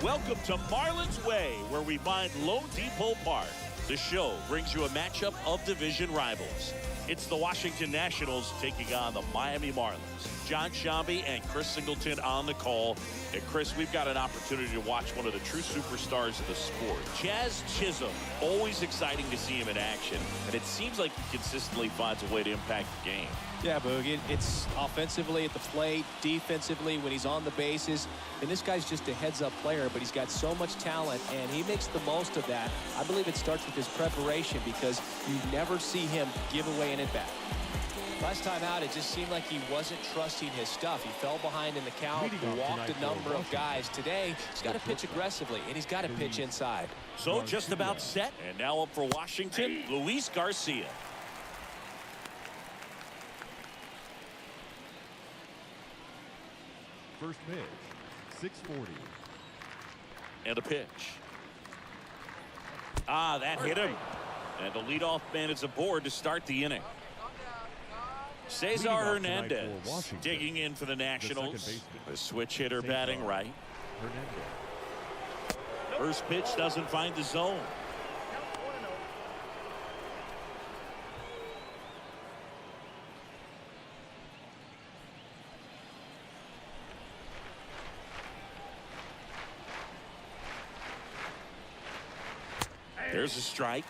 Welcome to Marlins Way, where we find Lone Depot Park. The show brings you a matchup of division rivals. It's the Washington Nationals taking on the Miami Marlins. John Shambi and Chris Singleton on the call. And Chris, we've got an opportunity to watch one of the true superstars of the sport. Jazz Chisholm, always exciting to see him in action. And it seems like he consistently finds a way to impact the game. Yeah, Boog, it's offensively at the plate, defensively when he's on the bases. And this guy's just a heads-up player, but he's got so much talent, and he makes the most of that. I believe it starts with his preparation because you never see him give away an at-bat. Last time out, it just seemed like he wasn't trusting his stuff. He fell behind in the count, walked a number of guys. Today, he's got to pitch aggressively, and he's got to pitch inside. So just about set, and now up for Washington, Luis Garcia. First pitch, 640. And a pitch. That hit him. And the leadoff man is aboard to start the inning. Cesar Hernandez digging in for the Nationals. The switch hitter batting right. First pitch doesn't find the zone. There's a strike.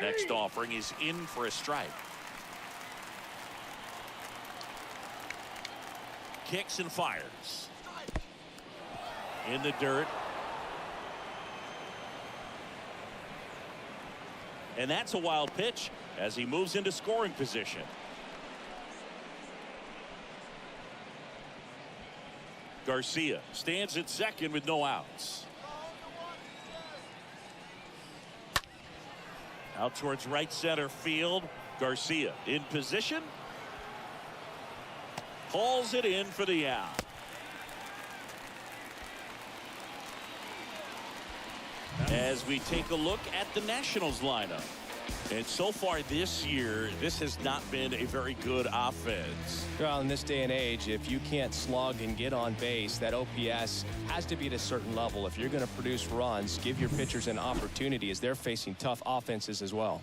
Next offering is in for a strike. Kicks and fires. In the dirt. And that's a wild pitch as he moves into scoring position. Garcia stands at second with no outs. Out towards right center field. Garcia in position. Hauls it in for the out. As we take a look at the Nationals lineup. And so far this year, this has not been a very good offense. Well, in this day and age, if you can't slug and get on base, that OPS has to be at a certain level. If you're going to produce runs, give your pitchers an opportunity as they're facing tough offenses as well.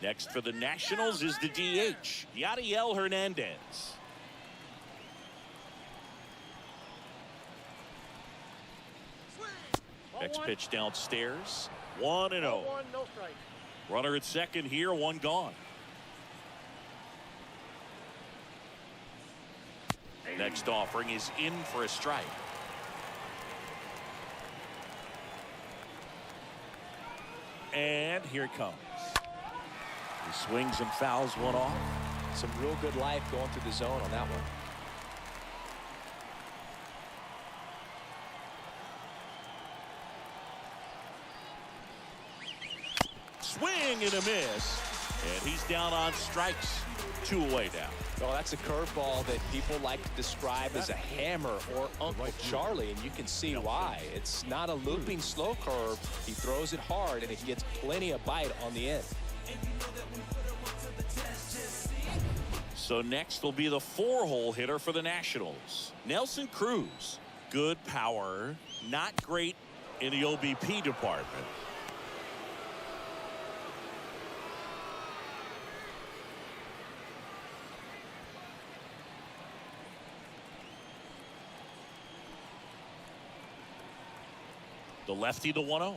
Next for the Nationals is the DH, Yadiel Hernandez. Next pitch downstairs. 1-0. No strike. Runner at second here, one gone. Next offering is in for a strike. And here it comes. He swings and fouls one off. Some real good life going through the zone on that one. Swing and a miss, and he's down on strikes. 2 away now. Well, that's a curveball that people like to describe as a hammer or Uncle Charlie, and you can see why. It's not a looping slow curve. He throws it hard, and it gets plenty of bite on the end. So next will be the 4-hole hitter for the Nationals, Nelson Cruz. Good power, not great in the OBP department. The lefty, the 1-0.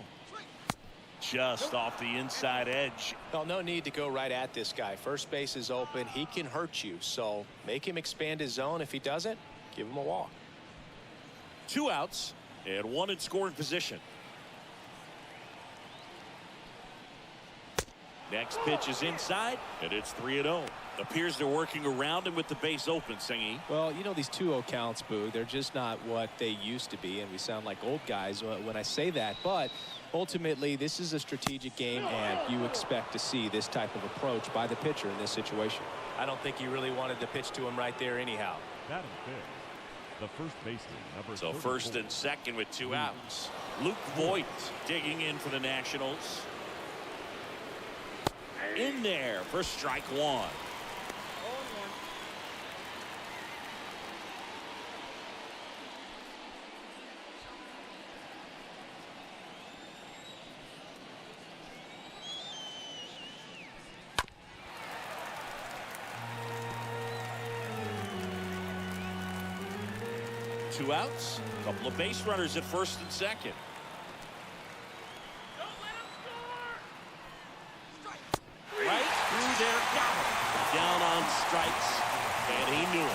Just off the inside edge. Well, no need to go right at this guy. First base is open. He can hurt you. So make him expand his zone. If he doesn't, give him a walk. 2 outs and 1 in scoring position. Next pitch is inside, and it's 3-0. Appears they're working around him with the base open, Singy. Well, you know, these 2-0 counts, Boo, they're just not what they used to be, and we sound like old guys when I say that. But ultimately, this is a strategic game, and you expect to see this type of approach by the pitcher in this situation. I don't think he really wanted to pitch to him right there anyhow. Batting fifth, the first baseman, number So 34. first and second with 2 outs. Luke Voigt digging in for the Nationals. In there for strike 1. 2 outs. A couple of base runners at first and second. Right through there, got him. Down on strikes, and he knew it.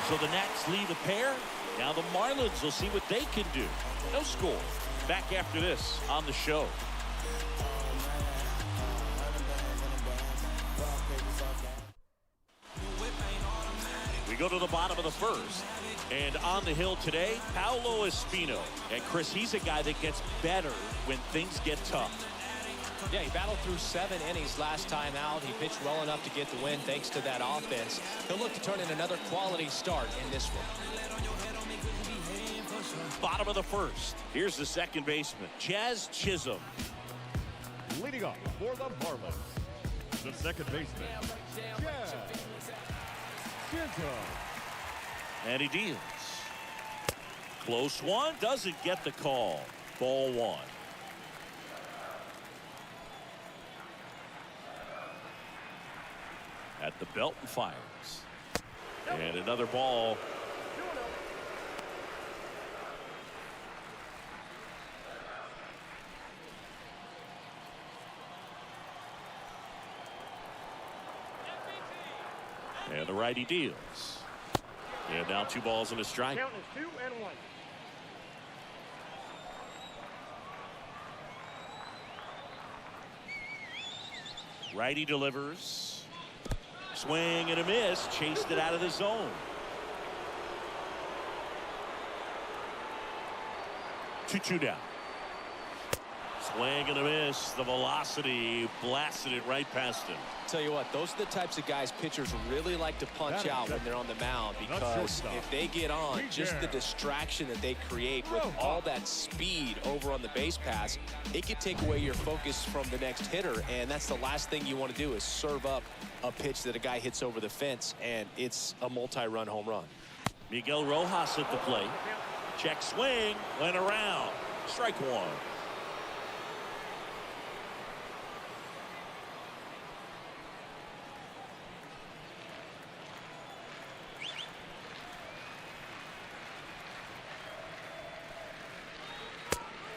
So the Nats lead a pair. Now the Marlins will see what they can do. No score. Back after this on the show. We go to the bottom of the first. And on the hill today, Paolo Espino. And Chris, he's a guy that gets better when things get tough. Yeah, he battled through 7 innings last time out. He pitched well enough to get the win thanks to that offense. He'll look to turn in another quality start in this one. Bottom of the first. Here's the second baseman, Jazz Chisholm. Leading off for the Marlins, the second baseman, Jazz Chisholm. And he deals. Close one, doesn't get the call. Ball 1. At the belt and fires. And another ball. And the righty deals. And now 2 balls and a strike. Count is 2-1. Righty delivers. Swing and a miss. Chased it out of the zone. 2-2 down. Swing and a miss. The velocity blasted it right past him. Tell you what, those are the types of guys pitchers really like to punch out when they're on the mound, because if they get on, just the distraction that they create with all that speed over on the base pass, it could take away your focus from the next hitter, and that's the last thing you want to do is serve up a pitch that a guy hits over the fence, and it's a multi-run home run. Miguel Rojas at the plate. Check swing, went around. Strike 1.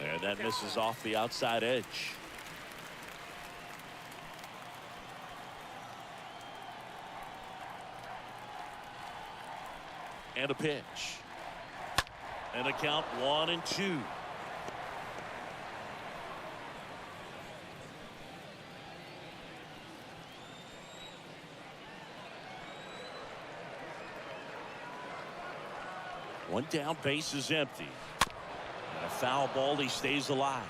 And that misses off the outside edge. And a pitch. And a count 1-2. One down, base is empty. And a foul ball, he stays alive.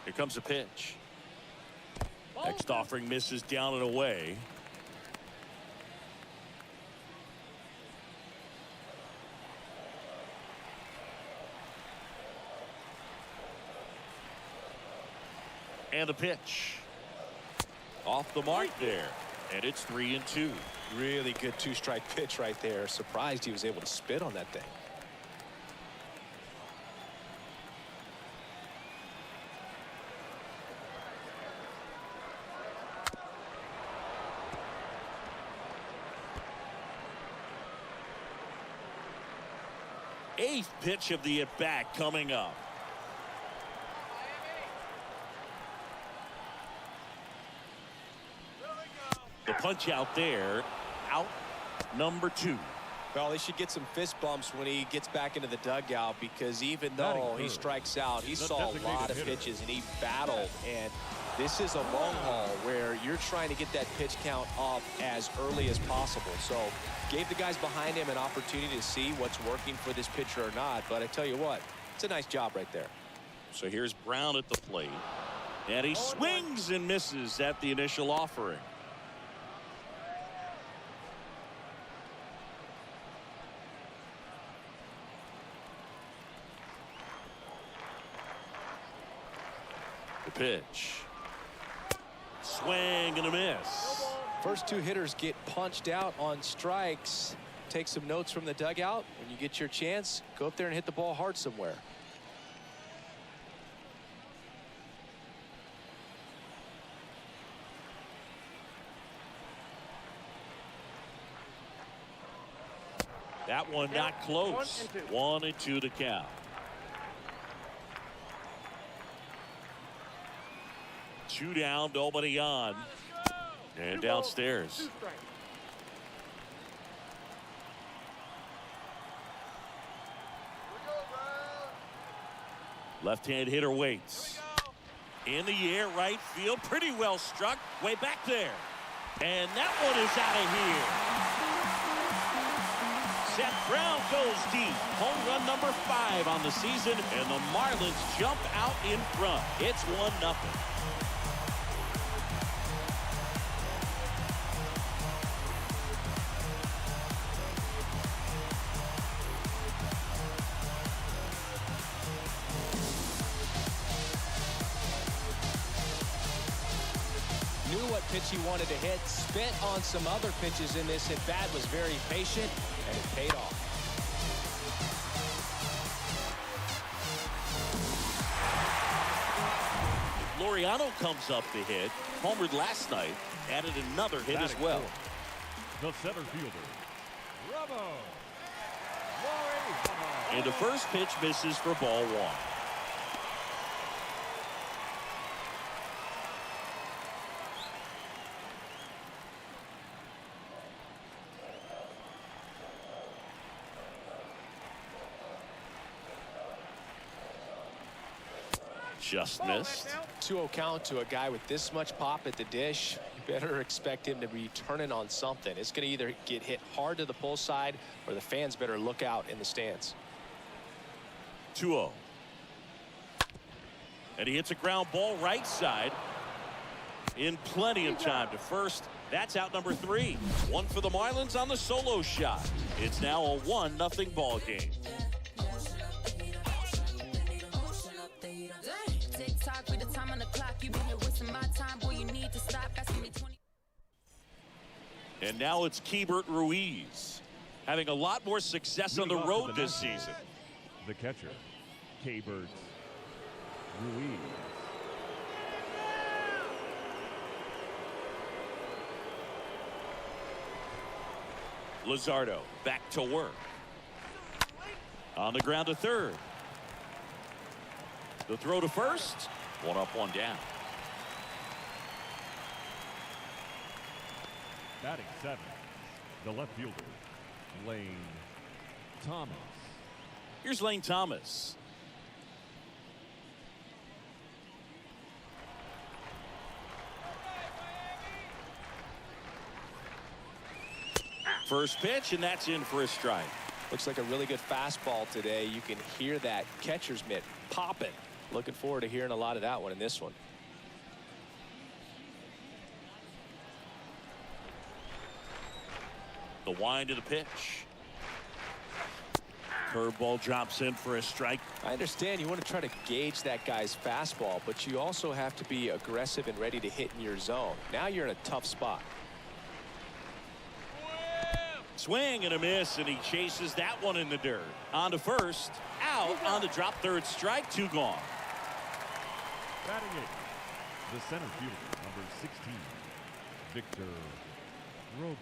Here comes a pitch. Next offering misses down and away. And a pitch. Off the mark there. And it's 3-2. Really good 2-strike pitch right there. Surprised he was able to spit on that thing. Eighth pitch of the at-bat coming up. The punch out there. Out number 2. Well, he should get some fist bumps when he gets back into the dugout, because even though he strikes out, he saw a lot of pitches and he battled. And this is a long haul where you're trying to get that pitch count up as early as possible. So gave the guys behind him an opportunity to see what's working for this pitcher or not. But I tell you what, it's a nice job right there. So here's Brown at the plate. And he swings and misses at the initial offering. The pitch. Swing and a miss. First 2 hitters get punched out on strikes. Take some notes from the dugout. When you get your chance, go up there and hit the ball hard somewhere. That one not close. 1-2 to count. Two down, nobody on. And downstairs. Left-hand hitter waits. In the air, right field. Pretty well struck. Way back there. And that one is out of here. Seth Brown goes deep. Home run number 5 on the season. And the Marlins jump out in front. It's 1-0. Pitch he wanted to hit, spent on some other pitches in this at bat, was very patient, and it paid off. Laureano comes up to hit. Homered last night, added another hit as well. The center fielder, Bravo. And the first pitch misses for ball 1. Just missed. 2-0 count to a guy with this much pop at the dish. You better expect him to be turning on something. It's going to either get hit hard to the pull side, or the fans better look out in the stands. 2-0. And he hits a ground ball right side. In plenty of time to first. That's out number 3. One for the Marlins on the solo shot. It's now a 1-0 ball game. And now it's Keibert Ruiz, having a lot more success on the road this season. The catcher, Keibert Ruiz. Luzardo back to work. On the ground to third. The throw to first. 1 up, 1 down. Batting 7th, the left fielder, Lane Thomas. Here's Lane Thomas. First pitch, and that's in for a strike. Looks like a really good fastball today. You can hear that catcher's mitt popping. Looking forward to hearing a lot of that one in this one. The wind of the pitch. Curveball drops in for a strike. I understand you want to try to gauge that guy's fastball, but you also have to be aggressive and ready to hit in your zone. Now you're in a tough spot. Swing and a miss, and he chases that one in the dirt. On to first, out on the drop third strike, 2 gone. Batting 8th, the center fielder, number 16, Victor Robles.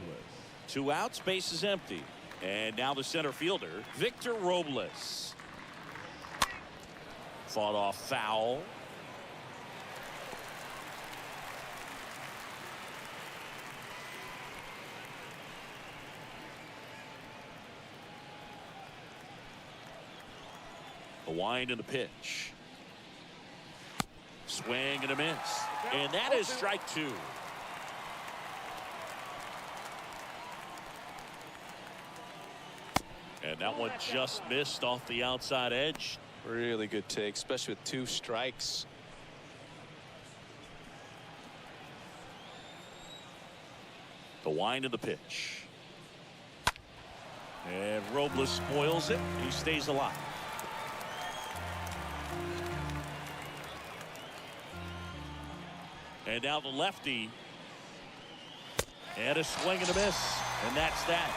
2 outs, base is empty. And now the center fielder, Victor Robles. Fought off foul. The wind and the pitch. Swing and a miss. And that is strike 2. And that one just missed off the outside edge. Really good take, especially with 2 strikes. The wind of the pitch. And Robles spoils it. He stays alive. And now the lefty. And a swing and a miss. And that's that.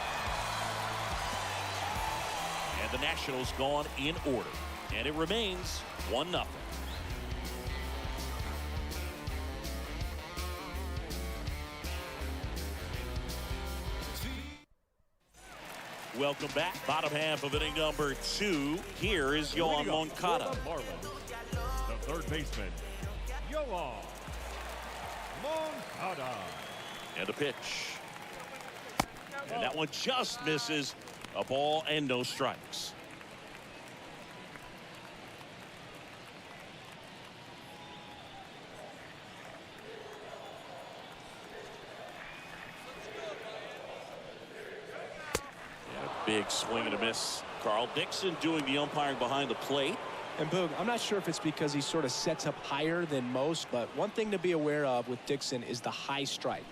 And the Nationals gone in order. And it remains 1-0. Welcome back. Bottom half of inning number 2. Here is Yoan Moncada. Marlins, the third baseman, Yoan Moncada. And a pitch. And that one just misses. A ball and no strikes. Big swing and a miss. Carl Dixon doing the umpiring behind the plate. And Boog, I'm not sure if it's because he sort of sets up higher than most, but one thing to be aware of with Dixon is the high strike.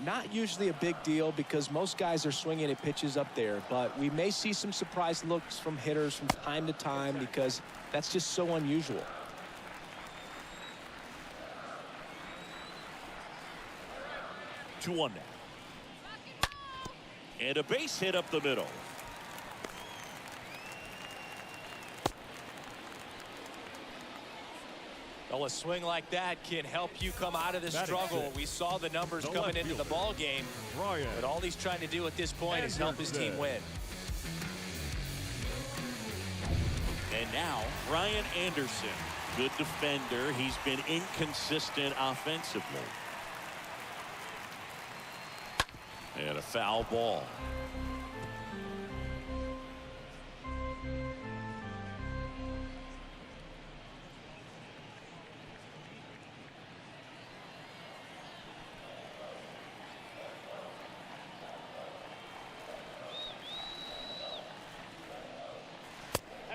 Not usually a big deal because most guys are swinging at pitches up there, but we may see some surprise looks from hitters from time to time because that's just so unusual. 2-1 now. And a base hit up the middle. Well, a swing like that can help you come out of the struggle. We saw the numbers coming into the ball game, but all he's trying to do at this point is help his team win. And now Brian Anderson, good defender. He's been inconsistent offensively. And a foul ball.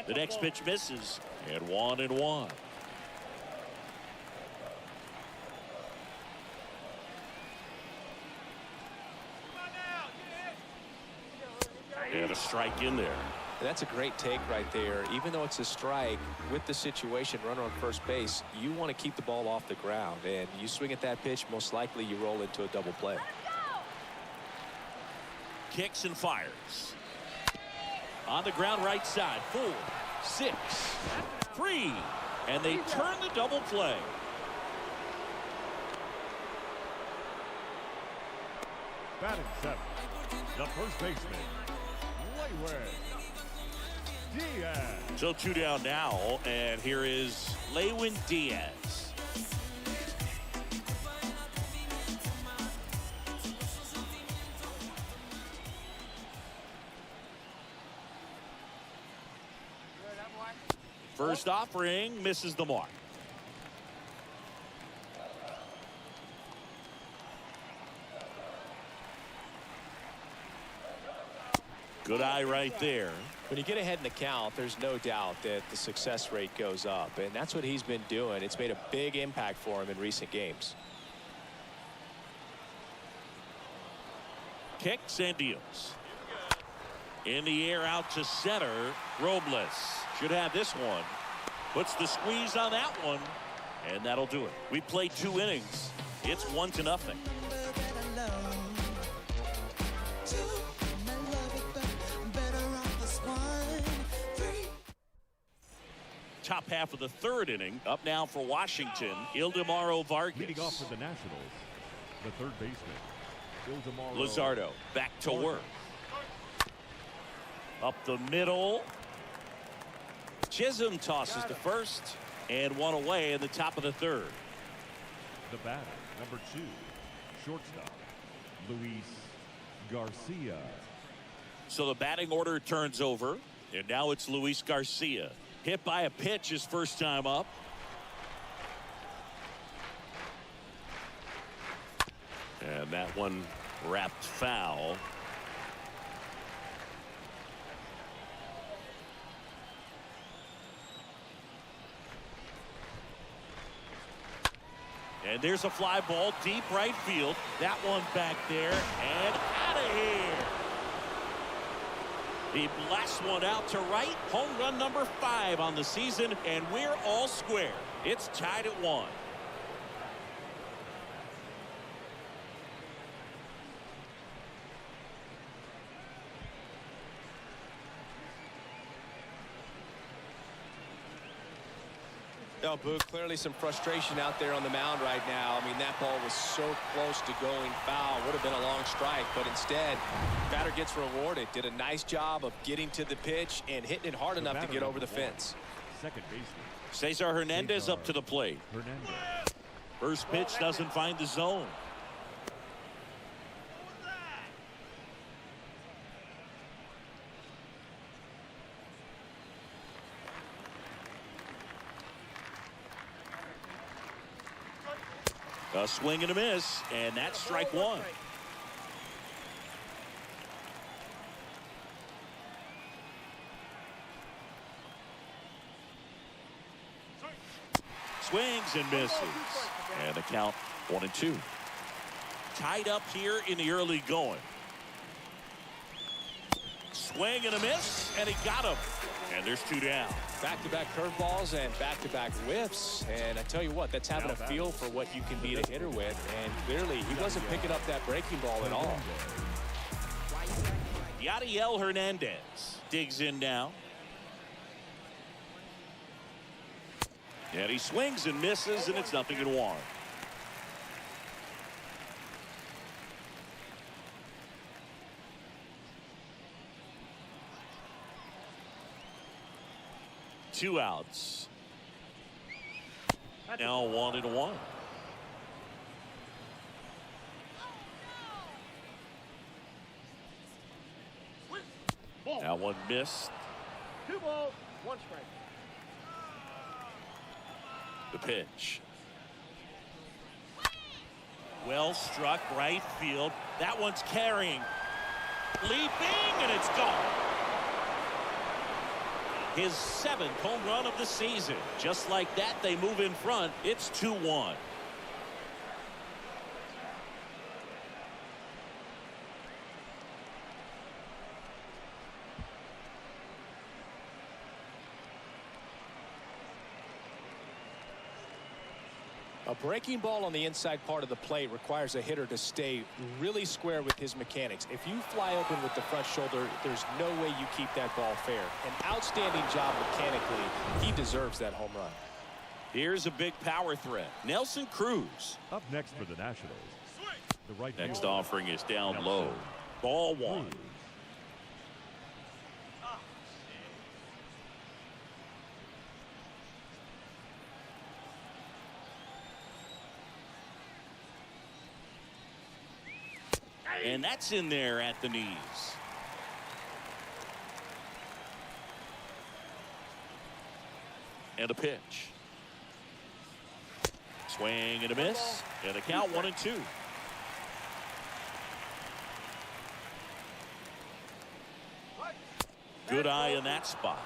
The next pitch misses, and 1-1. And a strike in there. That's a great take right there. Even though it's a strike, with the situation, runner on first base, you want to keep the ball off the ground. And you swing at that pitch, most likely you roll into a double play. Kicks and fires. On the ground right side. 4, 6, 3. And they turn the double play. Batting 7th, the first baseman, Diaz. So 2 down now, and here is Lewin Diaz. First offering misses the mark. Good eye right there. When you get ahead in the count, there's no doubt that the success rate goes up, and that's what he's been doing. It's made a big impact for him in recent games. Kicks and deals. In the air out to center. Robles should have this one. Puts the squeeze on that one, and that'll do it. We played 2 innings. It's 1-0. Top half of the 3rd inning. Up now for Washington, Ildemaro Vargas. Leading off for the Nationals, the third baseman, Ildemaro Luzardo back to work. Up the middle. Chisholm tosses to first, and 1 away in the top of the 3rd. The batter, number 2, shortstop, Luis Garcia. So the batting order turns over, and now it's Luis Garcia. Hit by a pitch his first time up. And that one wrapped foul. And there's a fly ball deep right field. That one back there and out of here. He blasts one out to right. Home run number 5 on the season, and we're all square. It's tied at 1. No, Boo, clearly some frustration out there on the mound right now. I mean, that ball was so close to going foul. Would have been a long strike, but instead, batter gets rewarded. Did a nice job of getting to the pitch and hitting it hard enough to get over the fence. Second baseman. Cesar Hernandez up to the plate. Hernandez. First pitch doesn't find the zone. A swing and a miss, and that's strike one. Swings and misses, and the count 1-2. Tied up here in the early going. Swing and a miss, and he got him. And there's 2 down. Back-to-back curveballs and back-to-back whiffs. And I tell you what, that's having a feel for what you can beat a hitter with. And clearly, he wasn't picking up that breaking ball at all. Yadiel Hernandez digs in now. And he swings and misses, and it's 0-1. Two outs. Now 1-1. Now one missed. 2 balls, 1 strike. The pitch. Well struck right field. That one's carrying. Leaping, and it's gone. His 7th home run of the season. Just like that, they move in front. It's 2-1. A breaking ball on the inside part of the plate requires a hitter to stay really square with his mechanics. If you fly open with the front shoulder, there's no way you keep that ball fair. An outstanding job mechanically. He deserves that home run. Here's a big power threat. Nelson Cruz. Up next for the Nationals. The right Next fielder. offering is down low. Ball 1. And that's in there at the knees. And a pitch. Swing and a miss. And a count 1-2. Good eye in that spot.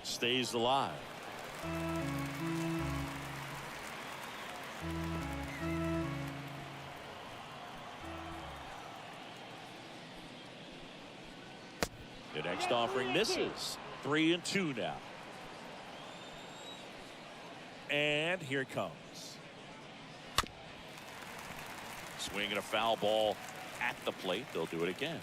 Stays alive. The next offering misses. 3-2 now. And here it comes. Swinging a foul ball at the plate. They'll do it again.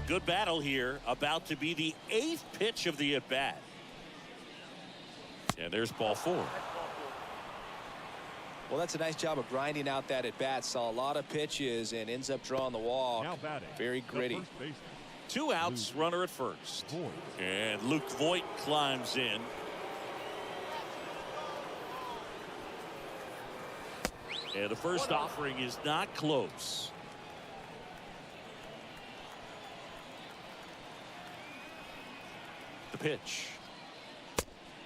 Good battle here. About to be the 8th pitch of the at-bat. And there's ball 4. Well, that's a nice job of grinding out that at-bat. Saw a lot of pitches and ends up drawing the walk. Now batting. Very gritty. The first baseman. 2 outs, runner at first. Voit. And Luke Voit climbs in. And the first offering is not close. The pitch.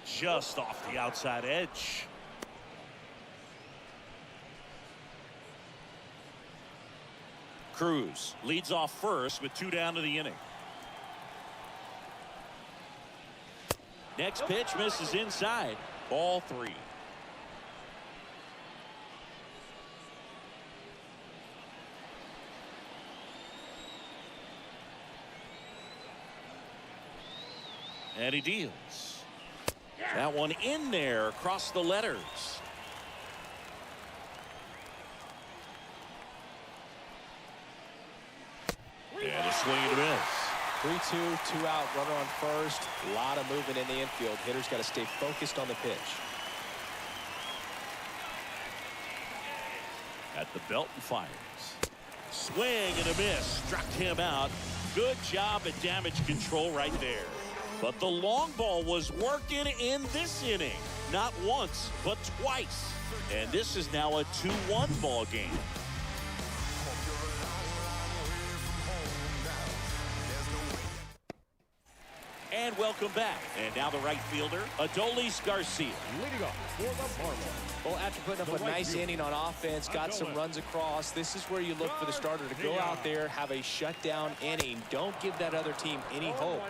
Just off the outside edge. Cruz leads off first with 2 down to the inning. Next pitch misses inside. Ball 3. And he deals. That one in there across the letters. And a swing and a miss. 3-2, 2 out, runner on first. A lot of movement in the infield. Hitter's got to stay focused on the pitch. At the belt and fires. Swing and a miss. Struck him out. Good job at damage control right there. But the long ball was working in this inning. Not once, but twice. And this is now a 2-1 ball game. And welcome back. And now the right fielder, Adolis Garcia. Leading off for the Marlins. Well, after putting up a nice inning on offense, got some runs across, this is where you look for the starter to go out there, have a shutdown inning. Don't give that other team any hope.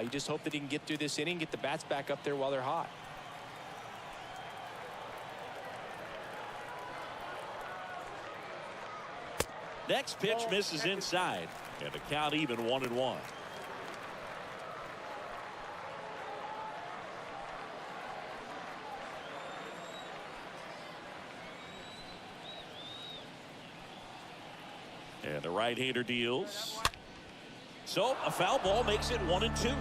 You just hope that he can get through this inning, get the bats back up there while they're hot. Next pitch misses inside. And the count even 1-1. And the right-hander deals. So a foul ball makes it 1-2.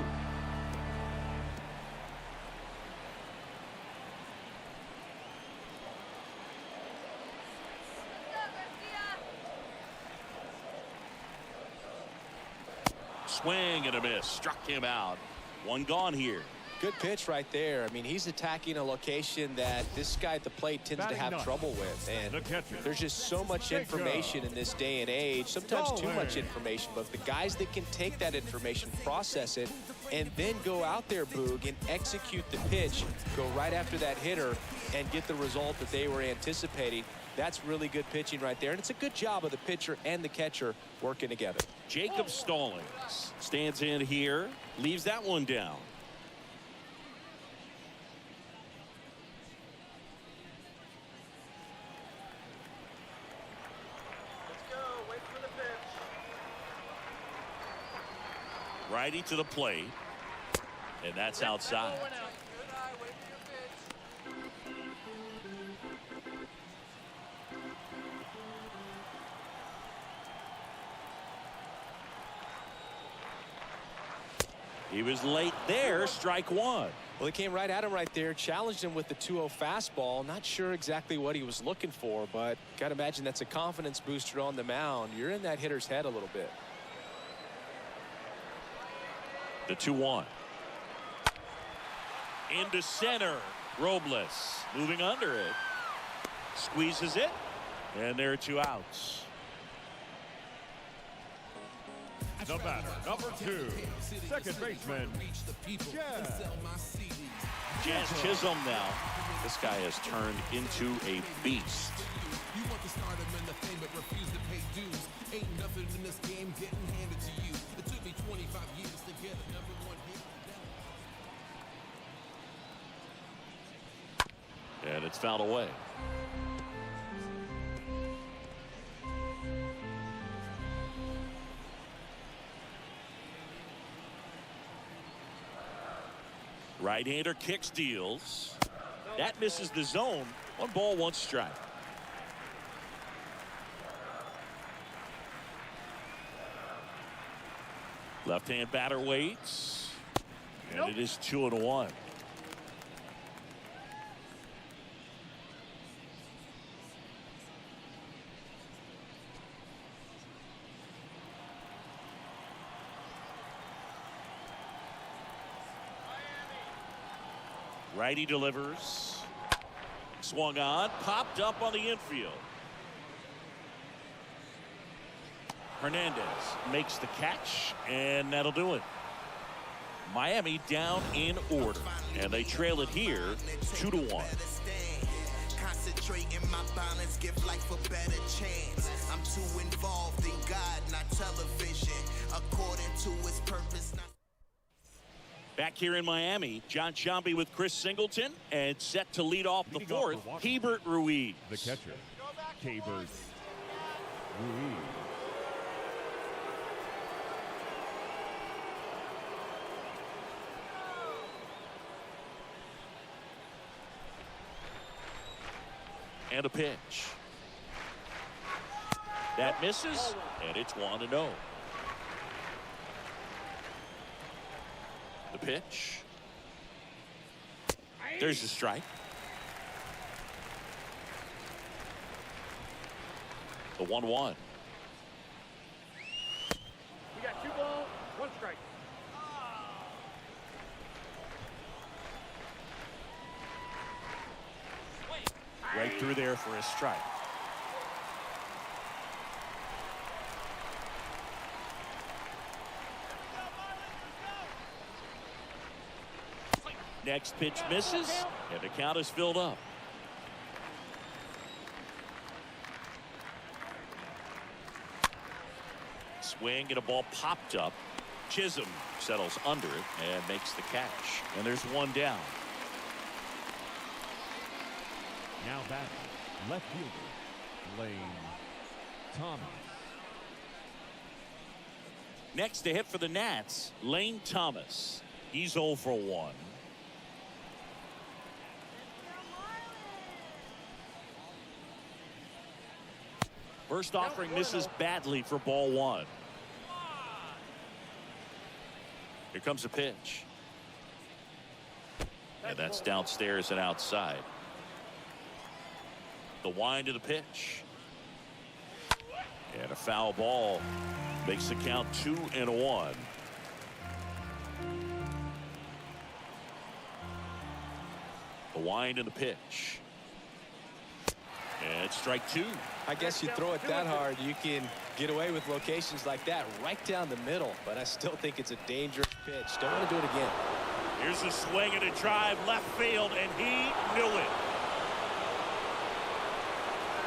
Swing and a miss. Struck him out. One gone here. Good pitch right there. I mean, he's attacking a location that this guy at the plate tends to have trouble with. And there's just so much information in this day and age, sometimes too much information. But the guys that can take that information, process it, and then go out there, Boog, and execute the pitch, go right after that hitter, and get the result that they were anticipating, that's really good pitching right there. And it's a good job of the pitcher and the catcher working together. Jacob Stallings stands in here, leaves that one down. Righty to the plate, and that's outside. He was late there, strike one. Well, he came right at him right there, challenged him with the 2-0 fastball. Not sure exactly what he was looking for, but got to imagine that's a confidence booster on the mound. You're in that hitter's head a little bit. The 2-1. Into center. Robles moving under it. Squeezes it. And there are 2 outs. The batter, number 2, second baseman, Jazz Chisholm now. This guy has turned into a beast. You want to start him in the fame but refuse to pay dues. Ain't nothing in this game getting handed to you. It took me 25 years to get a #1 hit. And it's fouled away. Right-hander kicks, deals. That misses the zone. 1 ball, 1 strike. Left-hand batter waits. And it is 2-1. Righty delivers. Swung on, popped up on the infield. Hernandez makes the catch, and that'll do it. Miami down in order, and they trail it here 2-1. Concentrate in my balance, give life a better chance. I'm too involved in God, not television, according to his purpose. Back here in Miami, John Sciambi with Chris Singleton, and set to lead off the 4th, Hebert Ruiz. The catcher, Hebert Ruiz. And a pitch. That misses, and it's 1-0. The pitch. There's the strike. The 1-1. We got 2 balls, 1 strike. Right through there for a strike. Next pitch misses, and the count is filled up. Swing and a ball popped up. Chisholm settles under it and makes the catch. And there's 1 down. Now batting, left fielder, Lane Thomas. Next to hit for the Nats, Lane Thomas. He's 0 for 1. First offering misses badly for ball 1. Here comes a pitch. And that's downstairs and outside. The wind of the pitch. And a foul ball makes the count 2-1. The wind and the pitch. And strike 2. I guess you throw it that hard, you can get away with locations like that right down the middle. But I still think it's a dangerous pitch. Don't want to do it again. Here's a swing and a drive left field, and he knew it.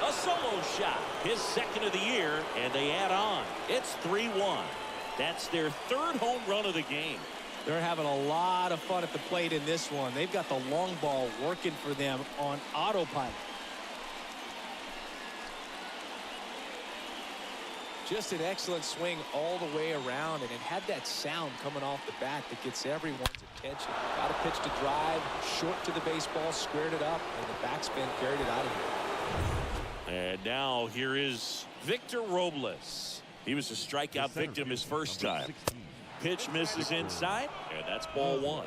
A solo shot, his 2nd of the year, and they add on. It's 3-1. That's their 3rd home run of the game. They're having a lot of fun at the plate in this one. They've got the long ball working for them on autopilot. Just an excellent swing all the way around, and it had that sound coming off the bat that gets everyone's attention. Got a pitch to drive, short to the baseball, squared it up, and the backspin carried it out of here. And now here is Victor Robles. He was a strikeout victim his first time. Pitch misses inside, and that's ball 1.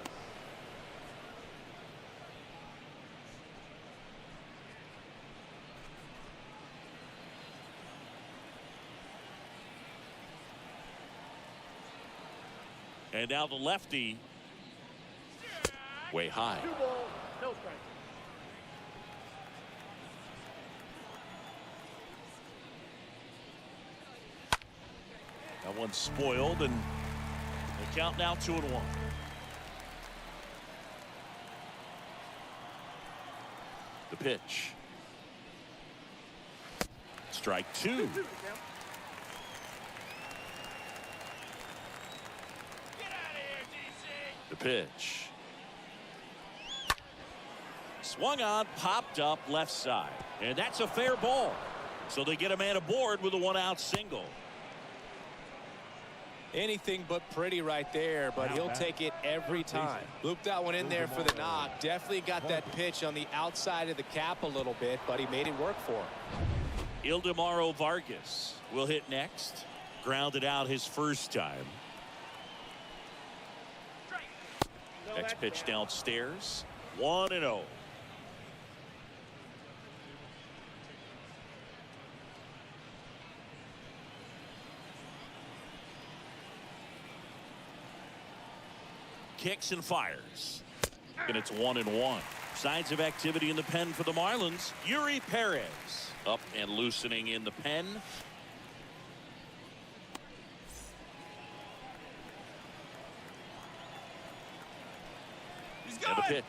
And now the lefty, way high. 2 balls, no strike. That one's spoiled, and the count now 2-1. The pitch. Strike 2. The pitch. Swung on, popped up left side. And that's a fair ball. So they get a man aboard with a 1-out single. Anything but pretty right there, but he'll take it every time. Looped that one in there for the knock. Definitely got that pitch on the outside of the cap a little bit, but he made it work for him. Ildemaro Vargas will hit next. Grounded out his first time. Next pitch downstairs. 1-0. Kicks and fires. And it's 1-1. Signs of activity in the pen for the Marlins. Yuri Perez up and loosening in the pen. And the pitch.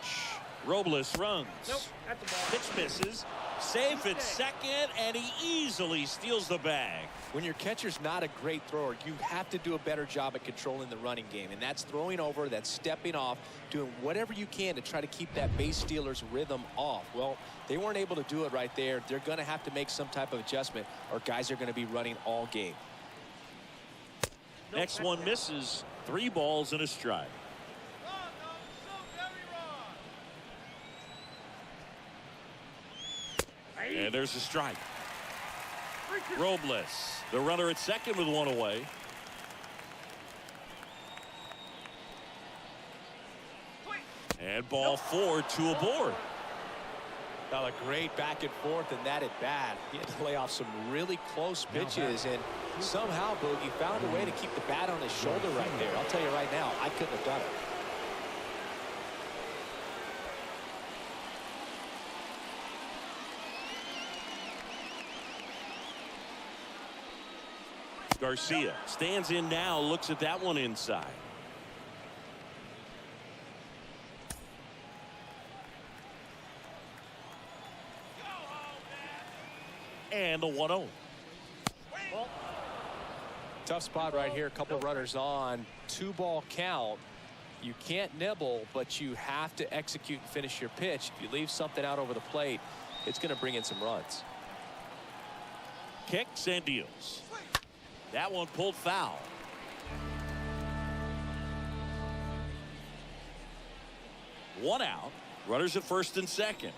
Robles runs. Nope, at the ball. Pitch misses. Safe at second, and he easily steals the bag. When your catcher's not a great thrower, you have to do a better job at controlling the running game, and that's throwing over, that's stepping off, doing whatever you can to try to keep that base stealer's rhythm off. Well, they weren't able to do it right there. They're going to have to make some type of adjustment, or guys are going to be running all game. Next one misses. 3 balls and a strike. And And there's a strike. Robles, the runner at second with one away. And ball 4, 2 aboard. Well, a great back and forth, and that at bat. He had to lay off some really close pitches, and somehow Boogie found a way to keep the bat on his shoulder right there. I'll tell you right now, I couldn't have done it. Garcia stands in now, looks at that one inside. And the 1-0. Tough spot right here. A couple runners on. 2-ball count. You can't nibble, but you have to execute and finish your pitch. If you leave something out over the plate, it's going to bring in some runs. Kicks and deals. That one pulled foul. One out. Runners at first and second.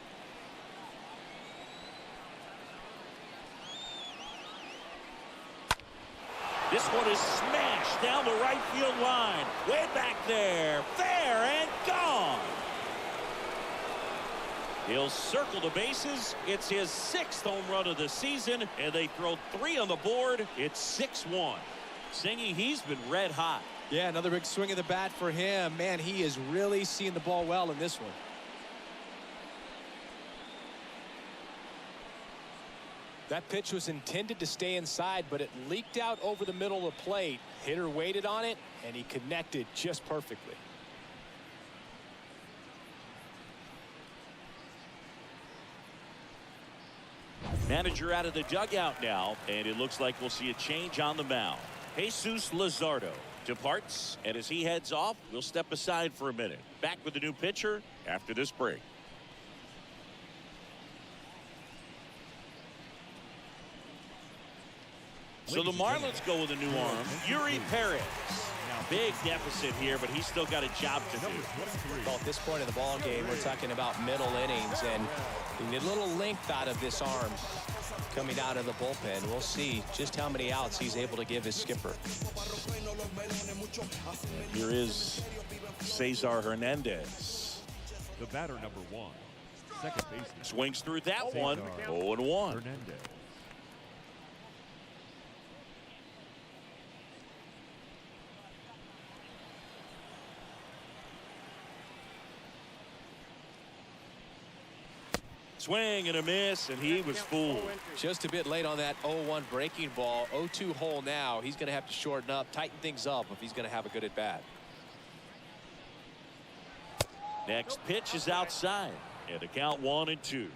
This one is smashed down the right field line. Way back there. Fair and gone. He'll circle the bases. It's his 6th home run of the season, and they throw 3 on the board. It's 6-1. Singy, he's been red hot. Yeah, another big swing of the bat for him. Man, he is really seeing the ball well in this one. That pitch was intended to stay inside, but it leaked out over the middle of the plate. Hitter waited on it, and he connected just perfectly. Manager out of the dugout now, and it looks like we'll see a change on the mound. Jesus Luzardo departs, and as he heads off, we'll step aside for a minute. Back with the new pitcher after this break. So the Marlins go with a new arm, Yuri Perez. Big deficit here, but he's still got a job to do. Well, at this point in the ball game, we're talking about middle innings, and we need a little length out of this arm coming out of the bullpen. We'll see just how many outs he's able to give his skipper. Here is Cesar Hernandez. The batter, number 1, second baseman. Swings through that one. 0-1. Hernandez. Swing and a miss, and he was fooled. Just a bit late on that 0-1 breaking ball. 0-2 hole now. He's going to have to shorten up, tighten things up if he's going to have a good at bat. Next pitch is outside, and a count 1-2.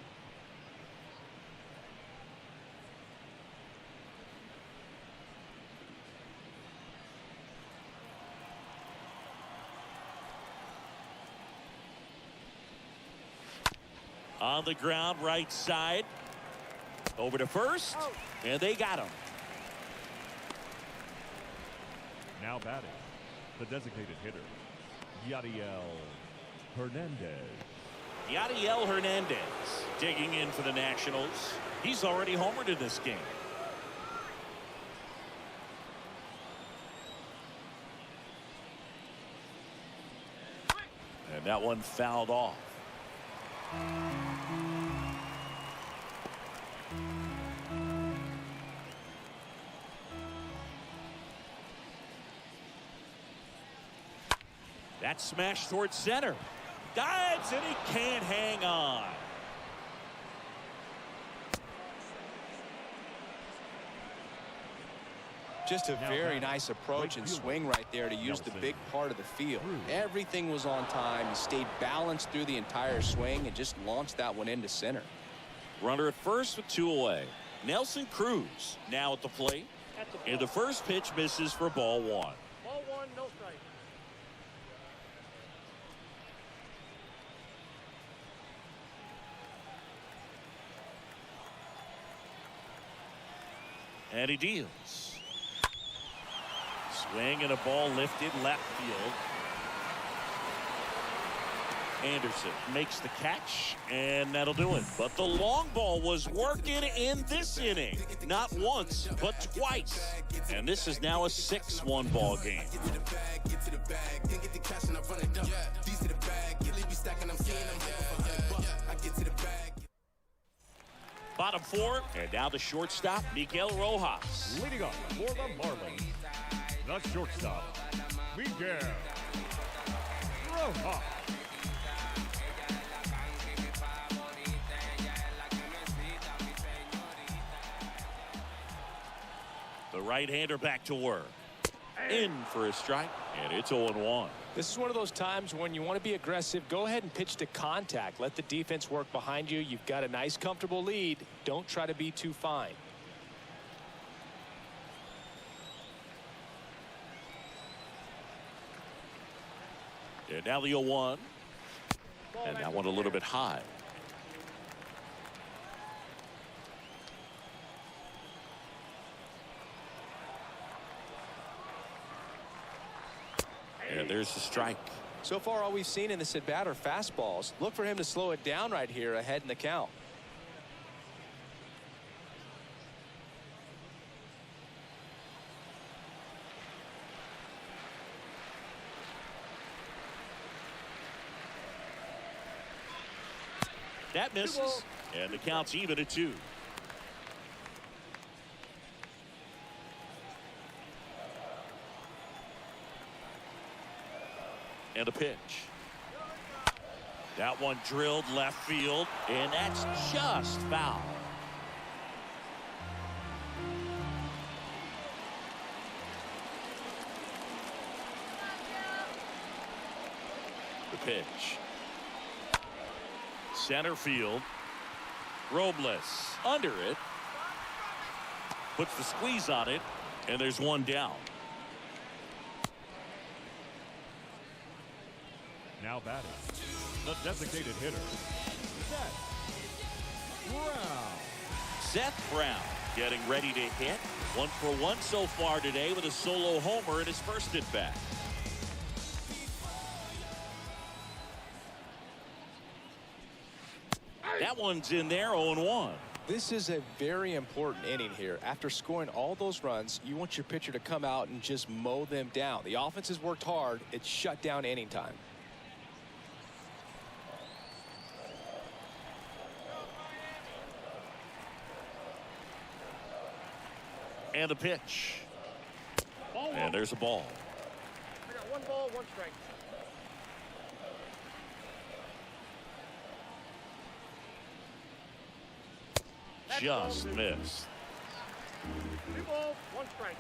On the ground, right side. Over to first, and they got him. Now batting, the designated hitter, Yadiel Hernandez. Yadiel Hernandez digging in for the Nationals. He's already homered in this game. And that one fouled off. That smash towards center. Dives, and he can't hang on. Just a very nice approach and swing right there to use the big part of the field. Everything was on time. He stayed balanced through the entire swing and just launched that one into center. Runner at first with 2 away. Nelson Cruz now at the plate. And the first pitch misses for ball 1. Ball 1, no strike. And he deals. Swing and a ball lifted left field. Anderson makes the catch, and that'll do it. But the long ball was working in this inning. Not once, but twice. And this is now a 6-1 ball game. Bottom 4, and now the shortstop, Miguel Rojas. Leading up for the Marlins, the shortstop, Miguel Rojas. The right-hander back to work. In for a strike, and it's 0-1. This is one of those times when you want to be aggressive. Go ahead and pitch to contact. Let the defense work behind you. You've got a nice, comfortable lead. Don't try to be too fine. And now the 0-1. And that one a little bit high. And there's the strike. So far, all we've seen in this at-bat are fastballs. Look for him to slow it down right here ahead in the count. That misses. And the count's even at 2. And a pitch. That one drilled left field, and that's just foul. The pitch. Center field. Robles under it. Puts the squeeze on it, and there's one down. Now batting, the designated hitter, Seth Brown. Seth Brown getting ready to hit. 1 for 1 so far today with a solo homer in his first at bat. That one's in there, 0-1. This is a very important inning here. After scoring all those runs, you want your pitcher to come out and just mow them down. The offense has worked hard. It's shut down inning time. And a pitch. And there's a ball. We got 1 ball, 1 strike. Just missed. 2 balls, 1 strike.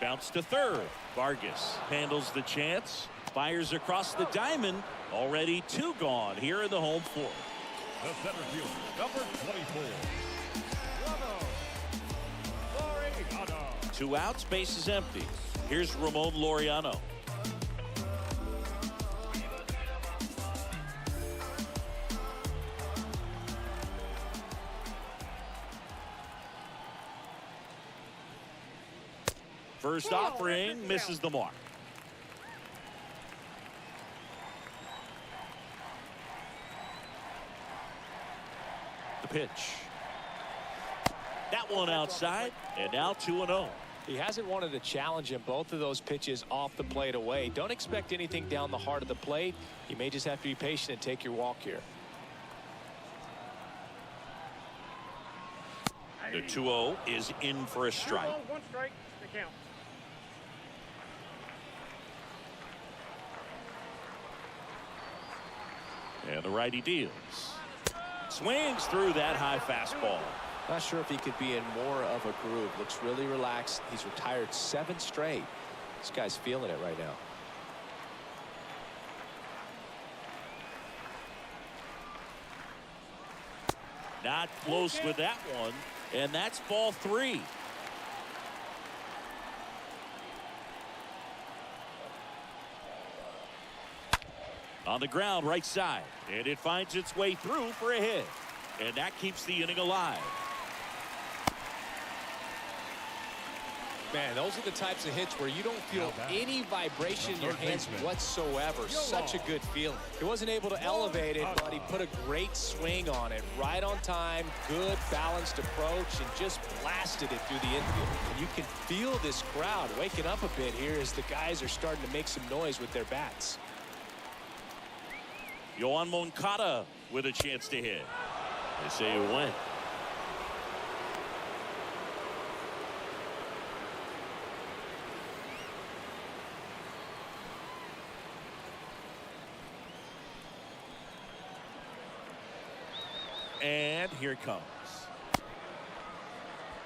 Bounce to third. Vargas handles the chance. Fires across the diamond. Already 2 gone here in the home 4th. The center field, number 24, Luzardo. 2 outs, base is empty. Here's Ramon Laureano. First offering misses the mark. The pitch. That one outside, and now 2-0. He hasn't wanted to challenge him. Both of those pitches off the plate away. Don't expect anything down the heart of the plate. You may just have to be patient and take your walk here. The 2-0 is in for a strike. 2 balls, 1 strike. The count. And the righty deals. Swings through that high fastball. Not sure if he could be in more of a groove. Looks really relaxed. He's retired 7 straight. This guy's feeling it right now. Not close with that one. And that's ball 3. On the ground, right side. And it finds its way through for a hit. And that keeps the inning alive. Man, those are the types of hits where you don't feel any vibration in your hands whatsoever. Such a good feeling. He wasn't able to elevate it, but he put a great swing on it. Right on time, good balanced approach, and just blasted it through the infield. And you can feel this crowd waking up a bit here as the guys are starting to make some noise with their bats. Yoan Moncada with a chance to hit. They say it went. And here it comes.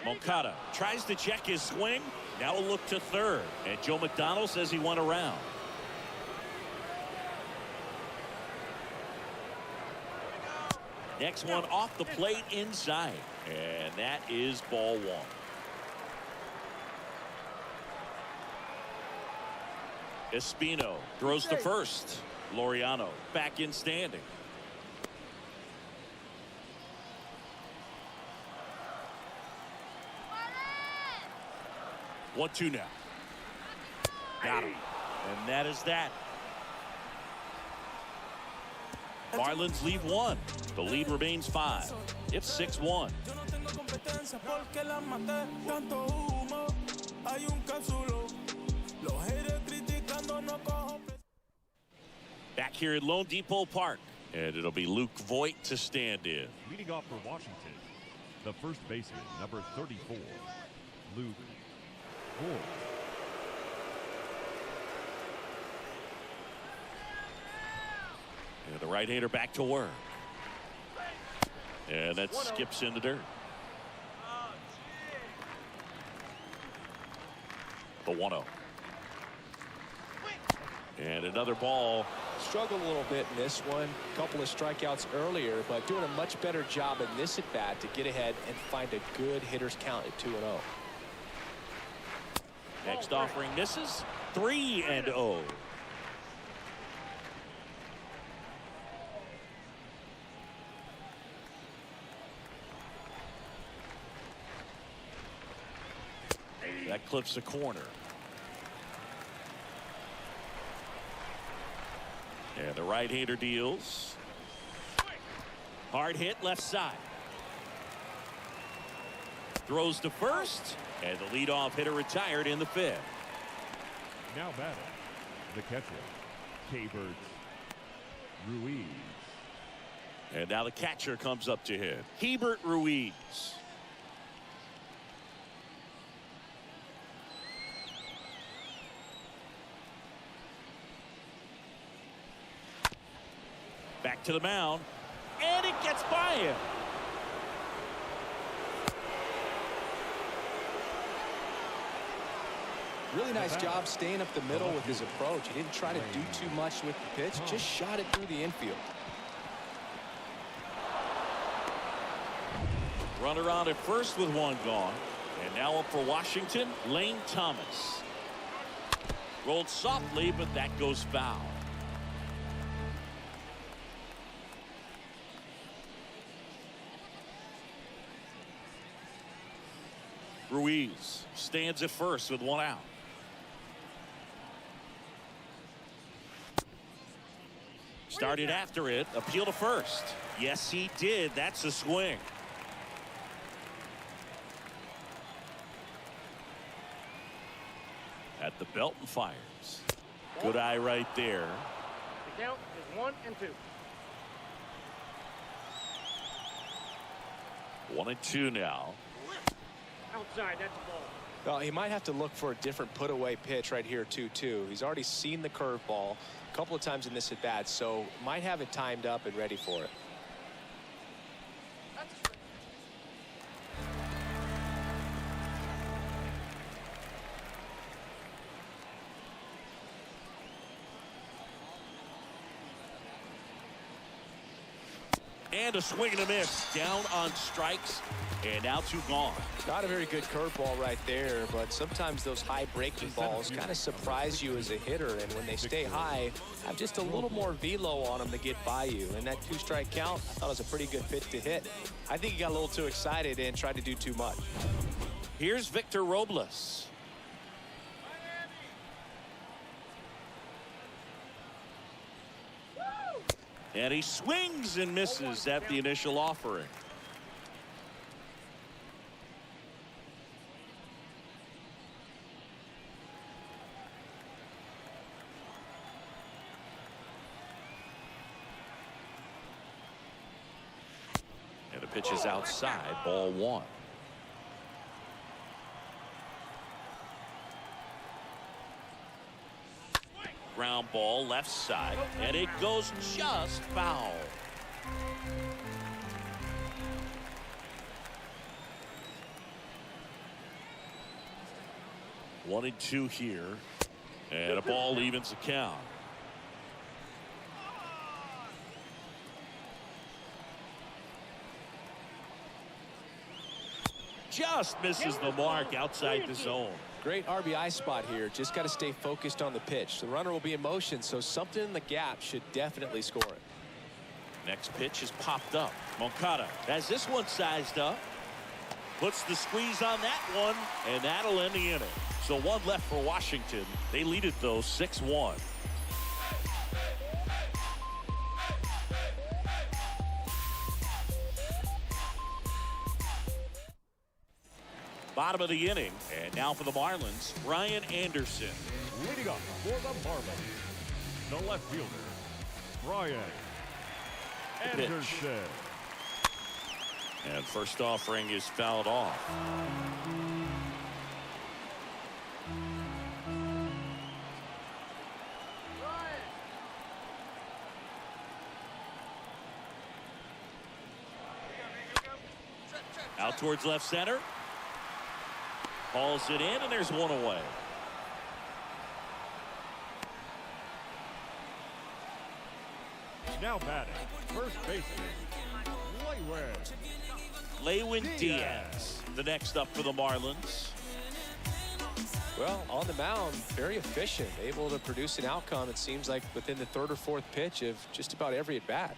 Moncada tries to check his swing. Now a look to third. And Joe McDonald says he went around. Next one off the plate inside. And that is ball one. Espino throws to first. Laureano back in standing. 1-2 now. Got him. And that is that. Marlins lead 1. The lead remains 5. It's 6-1. Back here at Lone Depot Park. And it'll be Luke Voit to stand in. Leading off for Washington, the first baseman, number 34, Luke Voit. And the right-hander back to work. And that skips in the dirt. The 1-0. And another ball. Struggled a little bit in this one. A couple of strikeouts earlier, but doing a much better job in this at bat to get ahead and find a good hitter's count at 2-0. Next offering misses. 3-0. That clips the corner. And the right-hander deals. Hard hit left side. Throws to first. And the leadoff hitter retired in the 5th. Now batting, the catcher, Keibert Ruiz. And now the catcher comes up to hit. Keibert Ruiz. Back to the mound. And it gets by him. Really nice job staying up the middle with his approach. He didn't try to do too much with the pitch, just shot it through the infield. Runner on at first with one gone. And now up for Washington, Lane Thomas. Rolled softly, but that goes foul. Ruiz stands at first with one out. Started after it. Appeal to first. Yes, he did. That's a swing. At the belt and fires. Good eye right there. The count is 1-2. 1-2 now. Outside, that's a ball. Well, he might have to look for a different put-away pitch right here, 2-2. He's already seen the curveball a couple of times in this at-bat, so might have it timed up and ready for it. And a swing and a miss. Down on strikes. And now 2 gone. Not a very good curveball right there, but sometimes those high breaking balls kind of surprise you as a hitter, and when they stay high, have just a little more velo on them to get by you. And that 2-strike count, I thought it was a pretty good pitch to hit. I think he got a little too excited and tried to do too much. Here's Victor Robles. And he swings and misses at the initial offering. And the pitch is outside, ball 1. Ground ball left side, and it goes just foul. One and 2 here, and a ball evens the count. Just misses the mark outside the zone. Great RBI spot here. Just got to stay focused on the pitch. The runner will be in motion, so something in the gap should definitely score it. Next pitch is popped up. Moncada has this one sized up. Puts the squeeze on that one, and that'll end the inning. So 1 left for Washington. They lead it, though, 6-1. Bottom of the inning, and now for the Marlins, Ryan Anderson. Leading up for the Marlins, the left fielder, Ryan Anderson. And first offering is fouled off. Out towards left center. Hauls it in, and there's 1 away. Now batting, first baseman, Lewin Diaz, the next up for the Marlins. Well, on the mound, very efficient, able to produce an outcome, it seems like, within the 3rd or 4th pitch of just about every at-bat.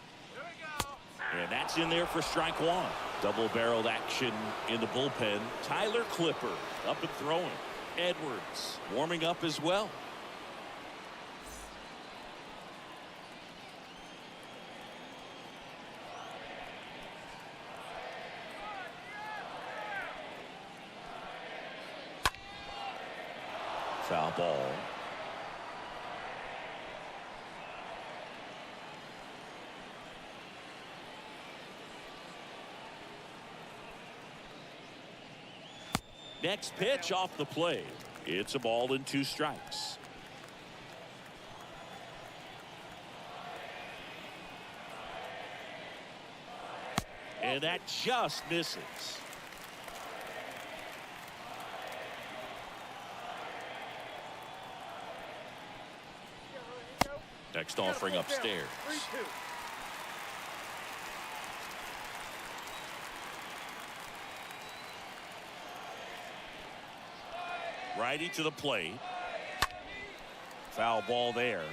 And that's in there for strike 1. Double-barreled action in the bullpen. Tyler Clipper up and throwing. Edwards warming up as well. Foul ball. Next pitch off the plate. It's a ball and 2 strikes. And that just misses. Next offering upstairs. Righty to the plate. Foul ball there.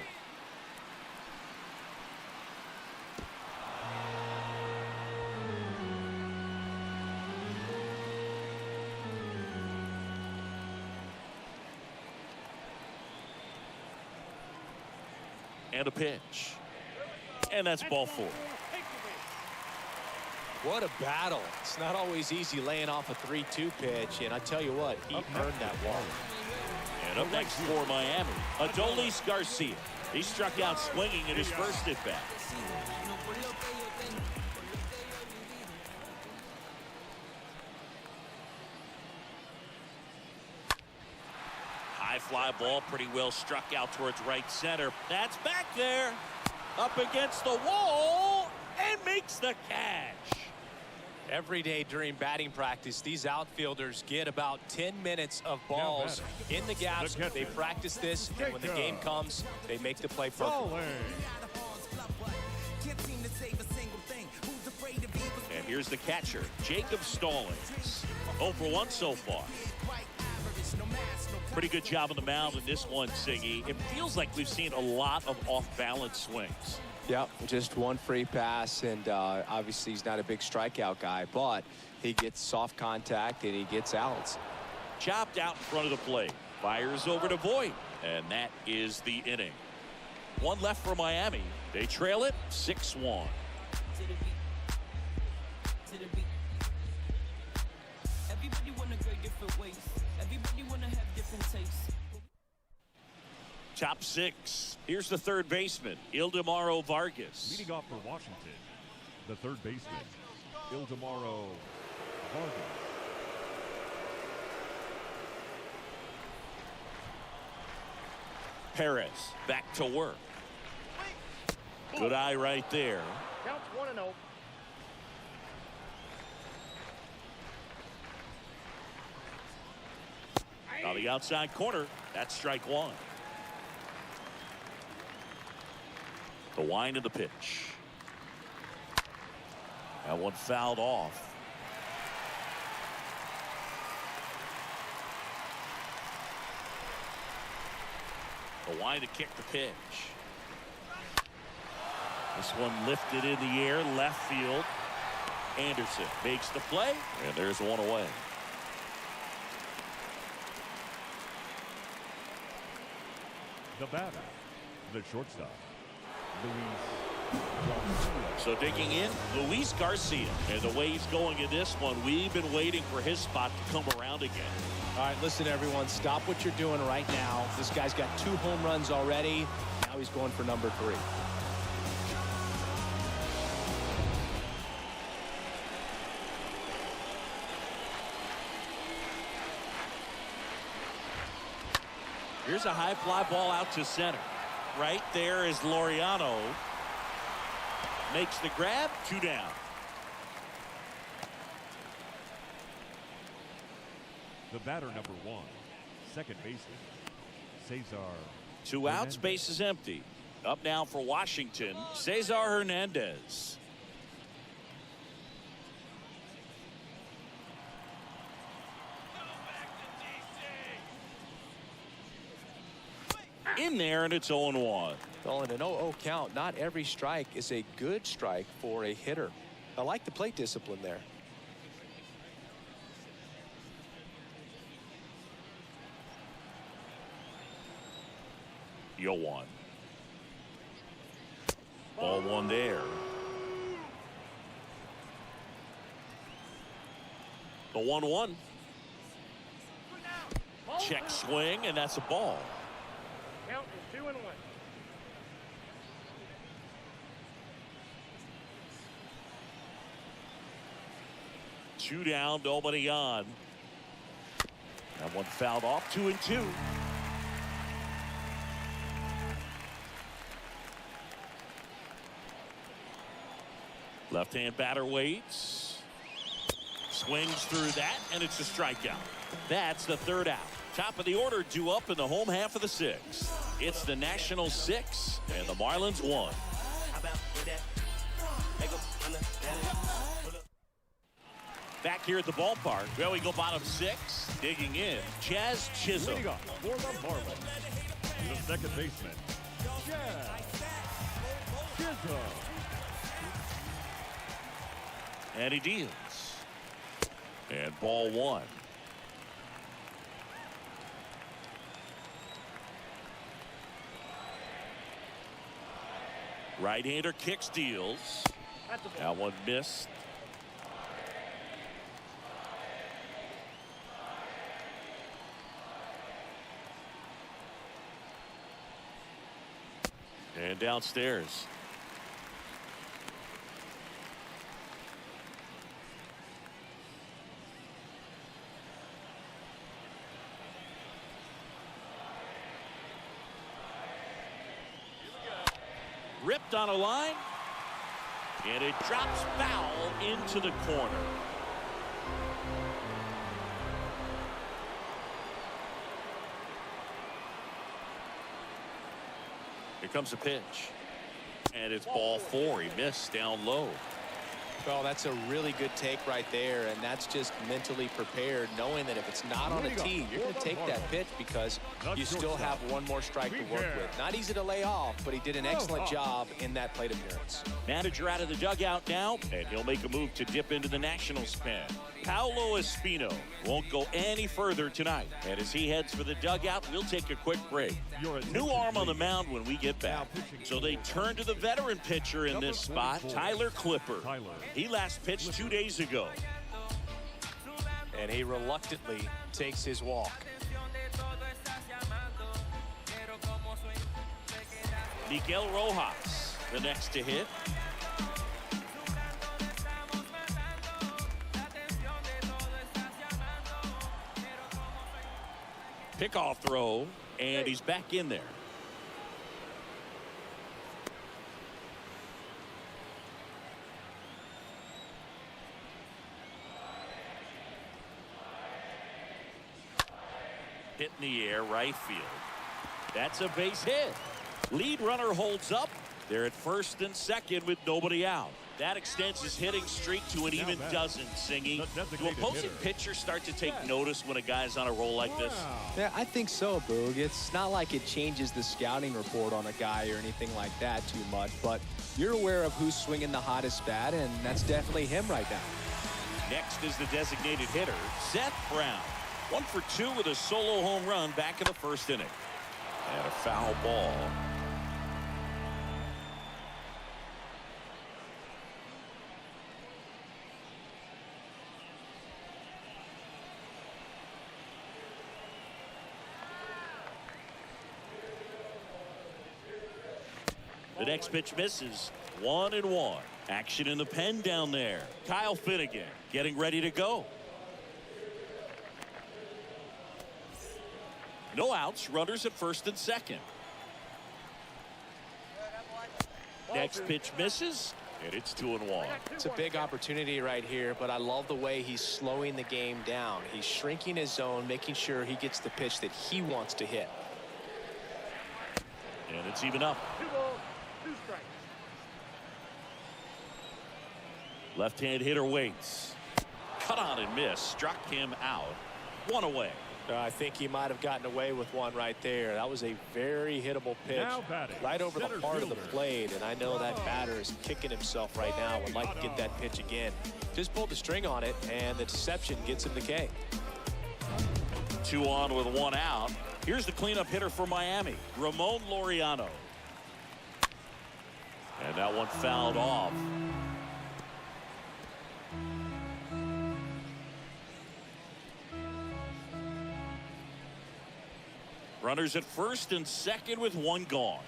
And a pitch. And that's ball 4. What a battle. It's not always easy laying off a 3-2 pitch, and I tell you what, he earned that one. And up next for Miami, Adolis Garcia. He struck out swinging in his first at bat. High fly ball, pretty well struck out towards right center. That's back there, up against the wall, and makes the catch. Every day during batting practice, these outfielders get about 10 minutes of balls in the gaps. They practice this, and when the game comes, they make the play perfect. And here's the catcher, Jacob Stallings. 0 for 1 so far. Pretty good job on the mound in this one, Siggy. It feels like we've seen a lot of off-balance swings. Yep, just 1 free pass, and obviously he's not a big strikeout guy, but he gets soft contact and he gets outs. Chopped out in front of the plate. Fires over to Voit, and that is the inning. One left for Miami. They trail it 6-1. Everybody wanna go different ways. Everybody wanna have different tastes. Top 6. Here's the third baseman, Ildemaro Vargas. Leading off for Washington, the third baseman, Ildemaro Vargas. Perez back to work. Good eye right there. Counts 1-0. Now the outside corner. That's strike one. The wind of the pitch. That one fouled off. The wind to kick the pitch. This one lifted in the air, left field. Anderson makes the play, and there's one away. The batter, the shortstop, Luis Garcia. So digging in, Luis Garcia. And the way he's going in this one, we've been waiting for his spot to come around again. All right, listen, everyone, stop what you're doing right now. This guy's got 2 home runs already. Now he's going for number 3. Here's a high fly ball out to center. Right there is Laureano. Makes the grab, 2 down. The batter, number 1, second baseman, Cesar. 2 outs, base is empty. Up now for Washington, Cesar Hernandez. In there, and it's 0-1. Well, in an 0-0 count, not every strike is a good strike for a hitter. I like the plate discipline there. Yo one. Ball 1 there. The 1-1. Check swing, and that's a ball. Count is 2-1. Two down, nobody on. That one fouled off, 2-2. Left-hand batter waits. Swings through that, and it's a strikeout. That's the 3rd out. Top of the order due up in the home half of the 6th. It's the Nationals 6 and the Marlins 1. Back here at the ballpark. Well, we go bottom 6. Digging in, Jazz Chisholm. Leading off for the Marlins, the second baseman, Jazz Chisholm. And he deals. And ball 1. Right-hander kicks, deals. That's a ball. That one missed. And downstairs. Ripped on a line, and it drops foul into the corner. Here comes a pitch, and it's ball 4. He missed down low. Well, that's a really good take right there, and that's just mentally prepared, knowing that if it's not on a tee, you're going to take that pitch because you still have one more strike to work with. Not easy to lay off, but he did an excellent job in that plate appearance. Manager out of the dugout now, and he'll make a move to dip into the Nationals pen. Paolo Espino won't go any further tonight. And as he heads for the dugout, we'll take a quick break. New arm on the mound when we get back. So they turn to the veteran pitcher in this spot, Tyler Clipper. He last pitched 2 days ago. And he reluctantly takes his walk. Miguel Rojas, the next to hit. Pickoff throw, and he's back in there. Hit in the air, right field. That's a base hit. Lead runner holds up. They're at first and second with nobody out. That extends his hitting streak to an even dozen, Singy. Do opposing pitchers start to take notice when a guy's on a roll like this? Yeah, I think so, Boog. It's not like it changes the scouting report on a guy or anything like that too much, but you're aware of who's swinging the hottest bat, and that's definitely him right now. Next is the designated hitter, Seth Brown. 1 for 2 with a solo home run back in the first inning. And a foul ball. The next pitch misses. 1-1. Action in the pen down there. Kyle Finnegan getting ready to go. No outs. Runners at first and second. Next pitch misses, and it's 2-1. It's a big opportunity right here, but I love the way he's slowing the game down. He's shrinking his zone, making sure he gets the pitch that he wants to hit. And it's even up. 2 balls, 2 strikes. Left-hand hitter waits. Cut on and miss. Struck him out. 1 away. I think he might have gotten away with one right there. That was a very hittable pitch right over the heart of the plate, and I know that batter is kicking himself right now. Would like to get that pitch again. Just pulled the string on it, and the deception gets him the K. 2 on with 1 out. Here's the cleanup hitter for Miami, Ramon Laureano. And that one fouled off. Runners at first and second with 1 gone.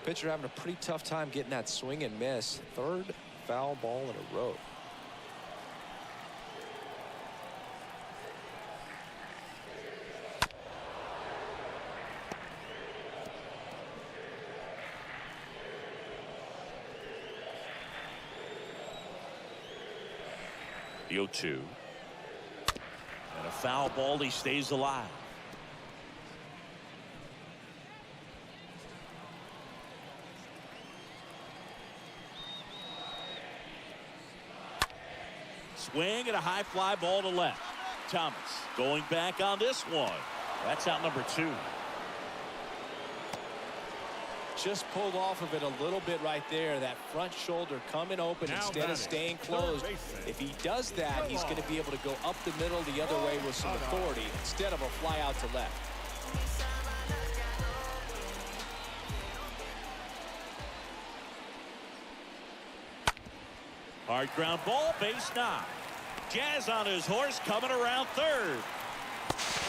Pitcher having a pretty tough time getting that swing and miss. 3rd foul ball in a row. The 0-2. And a foul ball. He stays alive. Swing and a high fly ball to left. Thomas going back on this one. That's out number 2. Just pulled off of it a little bit right there. That front shoulder coming open instead of staying closed. If he does that, he's going to be able to go up the middle the other way with some authority instead of a fly out to left. Hard ground ball, base knock. Jazz on his horse coming around 3rd.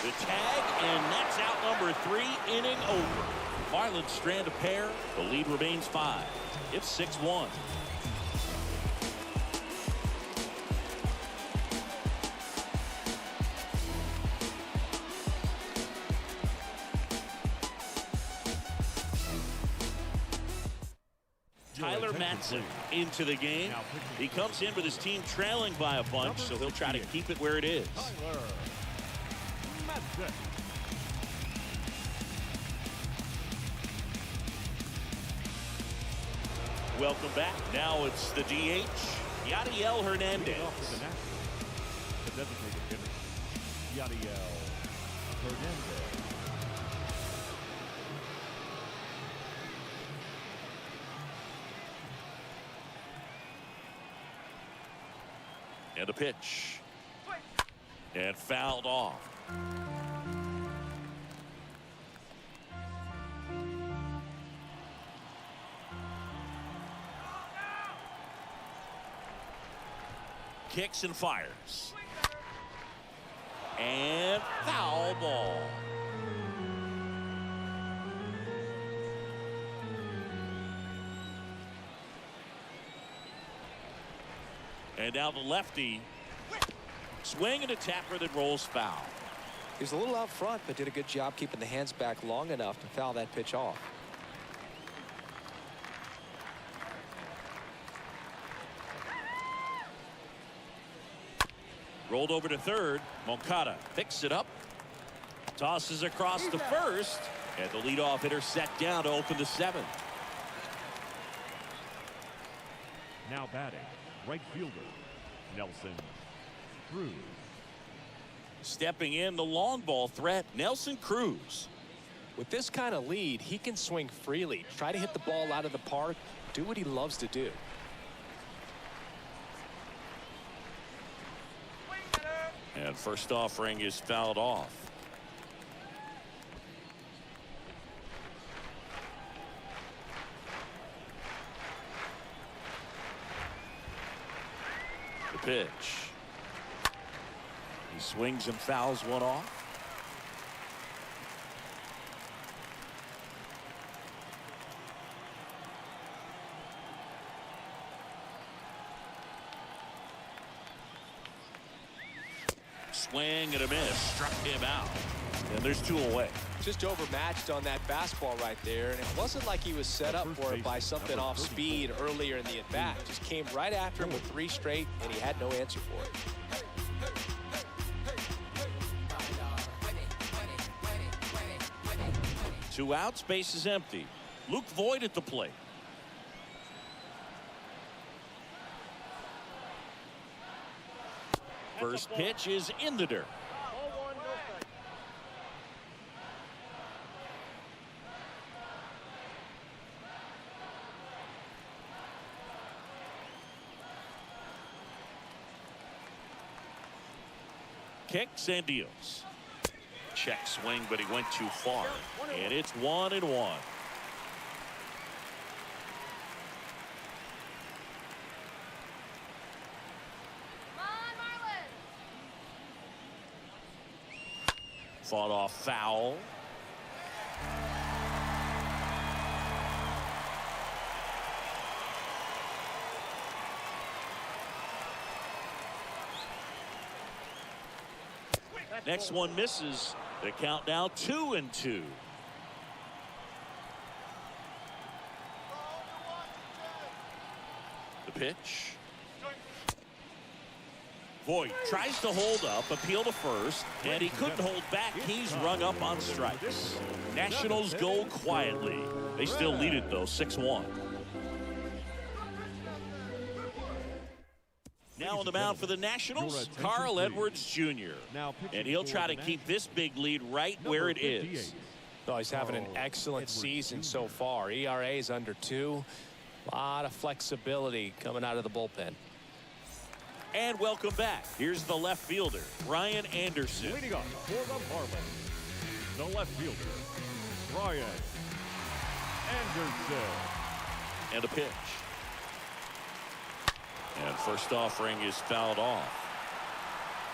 The tag, and that's out number 3, inning over. Marlins strand a pair. The lead remains 5. It's 6-1. Tyler Matson into the game. He comes in with his team trailing by a bunch, so he'll try to keep it where it is. Tyler Matson. Welcome back. Now it's the DH, Yadiel Hernandez. The designated hitter, Yadiel Hernandez. And a pitch. And fouled off. Kicks and fires. And foul ball. And now the lefty. Swing and a tapper that rolls foul. He was a little out front, but did a good job keeping the hands back long enough to foul that pitch off. Rolled over to third. Moncada picks it up. Tosses across to first. And the leadoff hitter set down to open the seventh. Now batting, right fielder, Nelson Cruz. Stepping in, the long ball threat, Nelson Cruz. With this kind of lead, he can swing freely, try to hit the ball out of the park, do what he loves to do. And first offering is fouled off. The pitch. He swings and fouls one off. Swing and a miss. Struck him out. And there's two away. Just overmatched on that fastball right there, and it wasn't like he was set up for it by something off speed earlier in the at-bat. Just came right after him with 3 straight, and he had no answer for it. Two outs, base is empty. Luke Voigt at the plate. First pitch is in the dirt. Ball 1, no strike. Kicks and deals. Check swing, but he went too far. And it's 1-1. Fought off foul. Next one misses. The count now 2-2. The pitch. Voigt tries to hold up, appeal to first, and he couldn't hold back. He's rung up on strikes. Nationals go quietly. They still lead it, though, 6-1. Now on the mound for the Nationals, Carl Edwards Jr. And he'll try to keep this big lead right where it is. Oh, he's having an excellent season so far. ERA is under 2. A lot of flexibility coming out of the bullpen. And welcome back. Here's the left fielder, Ryan Anderson. Leading off for the Marlins, the left fielder, Ryan Anderson. And a pitch. And first offering is fouled off.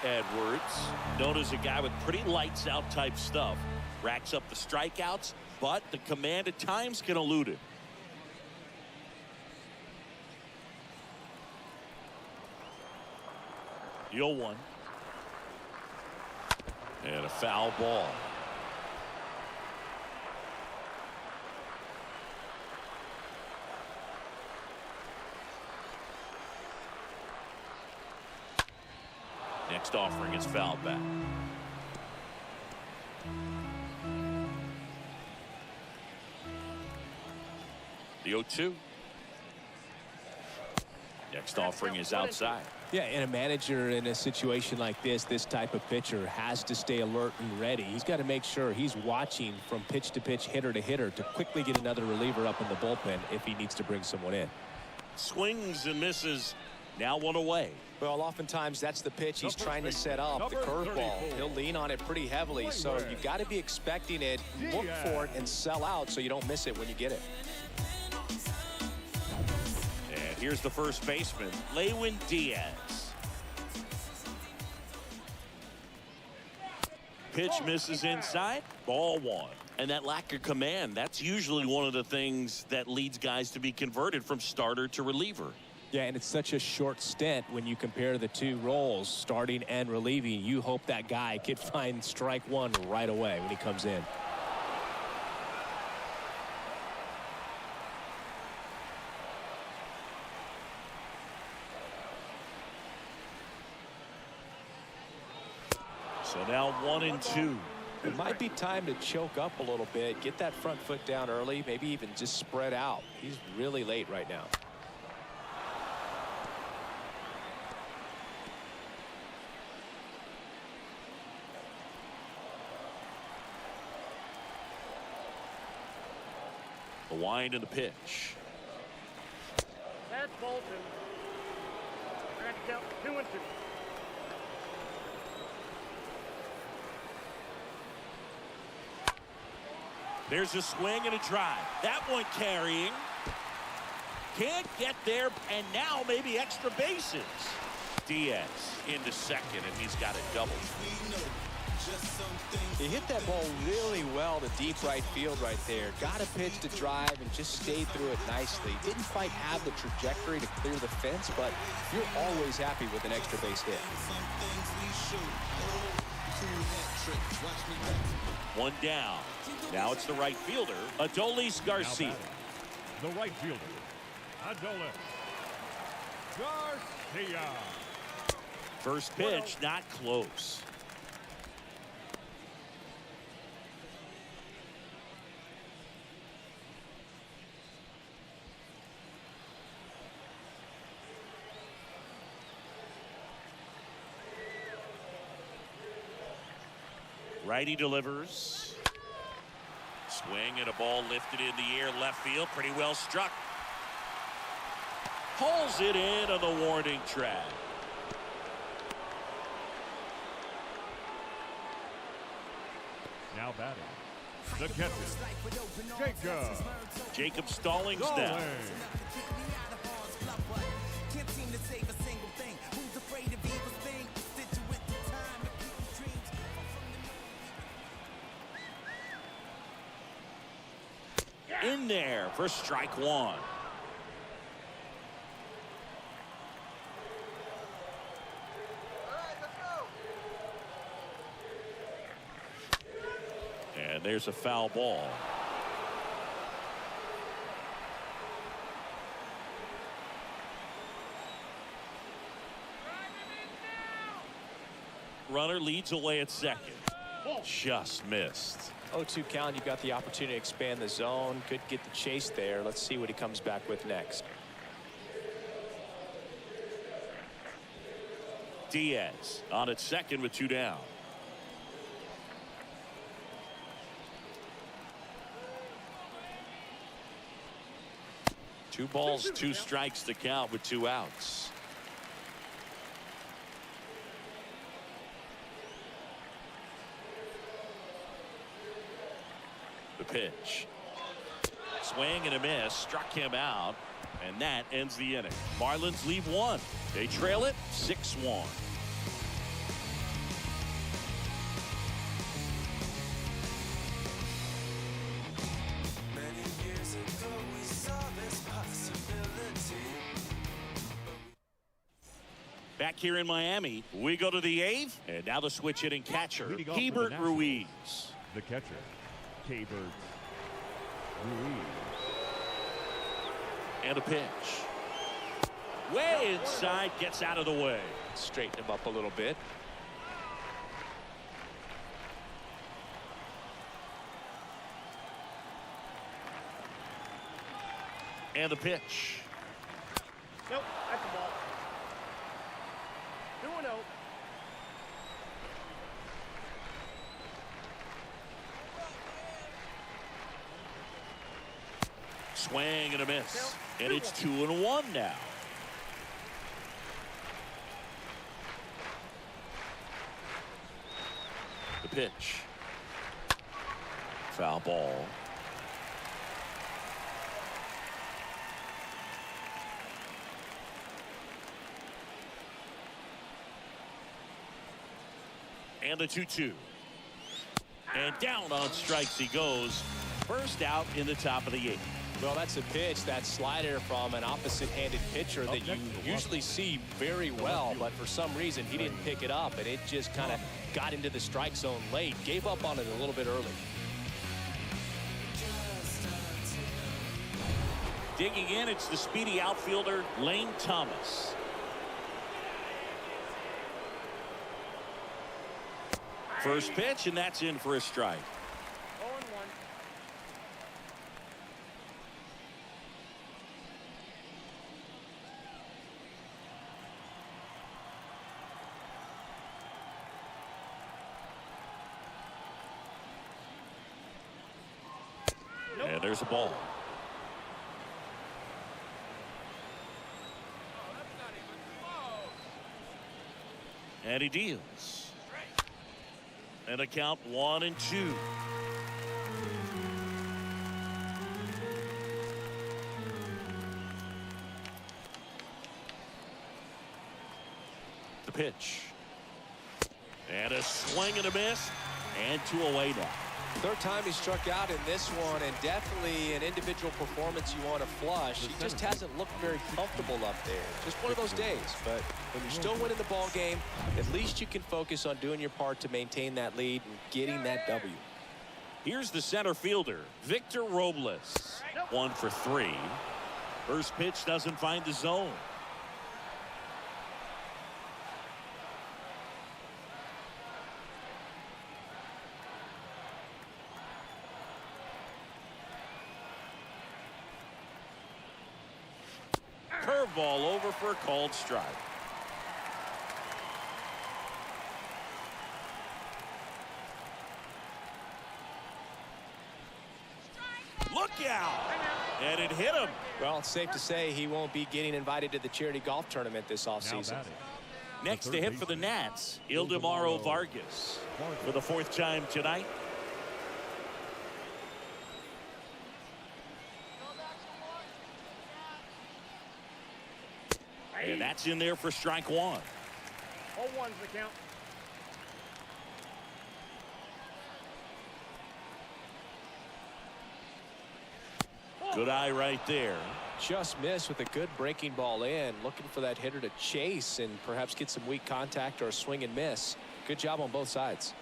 Edwards, known as a guy with pretty lights out type stuff, racks up the strikeouts, but the command at times can elude him. The 0-1. And a foul ball. next offering is fouled back. The 0-2. Next offering is outside. Yeah, and a manager in a situation like this type of pitcher has to stay alert and ready. He's got to make sure he's watching from pitch to pitch, hitter to hitter, to quickly get another reliever up in the bullpen if he needs to bring someone in. Swings and misses. Now one away. Well, oftentimes that's the pitch he's trying to set up, the curveball. He'll lean on it pretty heavily, so you've got to be expecting it, look for it, and sell out so you don't miss it when you get it. And here's the first baseman, Lewin Diaz. Pitch misses inside, ball one. And that lack of command, that's usually one of the things that leads guys to be converted from starter to reliever. Yeah, and it's such a short stint when you compare the two roles, starting and relieving. You hope that guy could find strike one right away when he comes in. So now 1-2. It might be time to choke up a little bit, get that front foot down early, maybe even just spread out. He's really late right now. The wind and the pitch. That's Bolton. Trying to count 2-2. There's a swing and a drive. That one carrying. Can't get there, and now maybe extra bases. Diaz into second, and he's got a double. He hit that ball really well to deep right field right there. Got a pitch to drive and just stayed through it nicely. Didn't quite have the trajectory to clear the fence, but you're always happy with an extra base hit. One down. Now it's the right fielder, Adolis Garcia. The right fielder, Adolis Garcia. First pitch, not close. Righty delivers. Swing and a ball lifted in the air, left field, pretty well struck. Pulls it in on the warning track. Now batting, the catcher, Jacob Stallings now. In there for strike one. And there's a foul ball. Runner leads away at second. Just missed. 0-2 count, you've got the opportunity to expand the zone. Could get the chase there. Let's see what he comes back with next. Diaz on at second with two down. Two balls, two strikes to count with two outs. The pitch. Swing and a miss. Struck him out. And that ends the inning. Marlins leave one. They trail it 6-1. Back here in Miami, we go to the eighth. And now the switch hitting catcher, Hebert Ruiz. The catcher, Hebert Ruiz. And a pitch. Way inside, gets out of the way. Straighten him up a little bit. And the pitch. Nope, that's a ball. 2-0. Swing and a miss. And it's 2-1 now. The pitch. Foul ball. And the 2-2. And down on strikes he goes. First out in the top of the 8th. Well, that's a pitch, that slider from an opposite-handed pitcher that you usually see very well, but for some reason he didn't pick it up, and it just kind of got into the strike zone late. Gave up on it a little bit early. Digging in, it's the speedy outfielder Lane Thomas. First pitch, and that's in for a strike. 0-1. And there's a ball. And he deals. And a count 1-2. The pitch. And a swing and a miss. And 2 away now. Third time he struck out in this one, and definitely an individual performance you want to flush. He just hasn't looked very comfortable up there. Just one of those days. But when you're still winning the ball game, at least you can focus on doing your part to maintain that lead and getting that W. Here's the center fielder, Victor Robles. 1 for 3. First pitch doesn't find the zone. Curveball over for a called strike. Look out! And it hit him. Well, it's safe to say he won't be getting invited to the charity golf tournament this offseason. Next to hit for the Nats, Ildemaro Vargas for the 4th time tonight. And that's in there for strike 1. 0-1's the count. Good eye right there. Just missed with a good breaking ball in. Looking for that hitter to chase and perhaps get some weak contact or a swing and miss. Good job on both sides.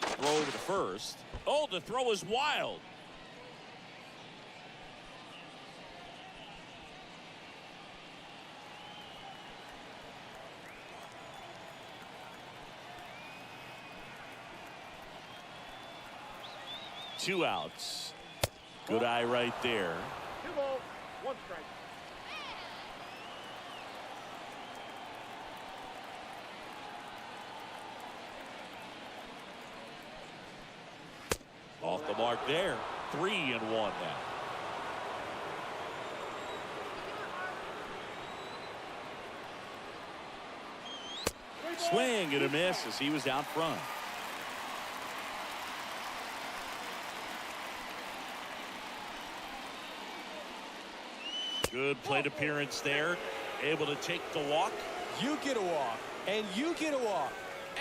Throw to the first. Oh, the throw is wild. Two outs. Good eye right there. 2 balls, 1 strike. Off the mark there. 3-1 now. Swing and a miss as he was out front. Good plate appearance there. Able to take the walk. You get a walk, and you get a walk.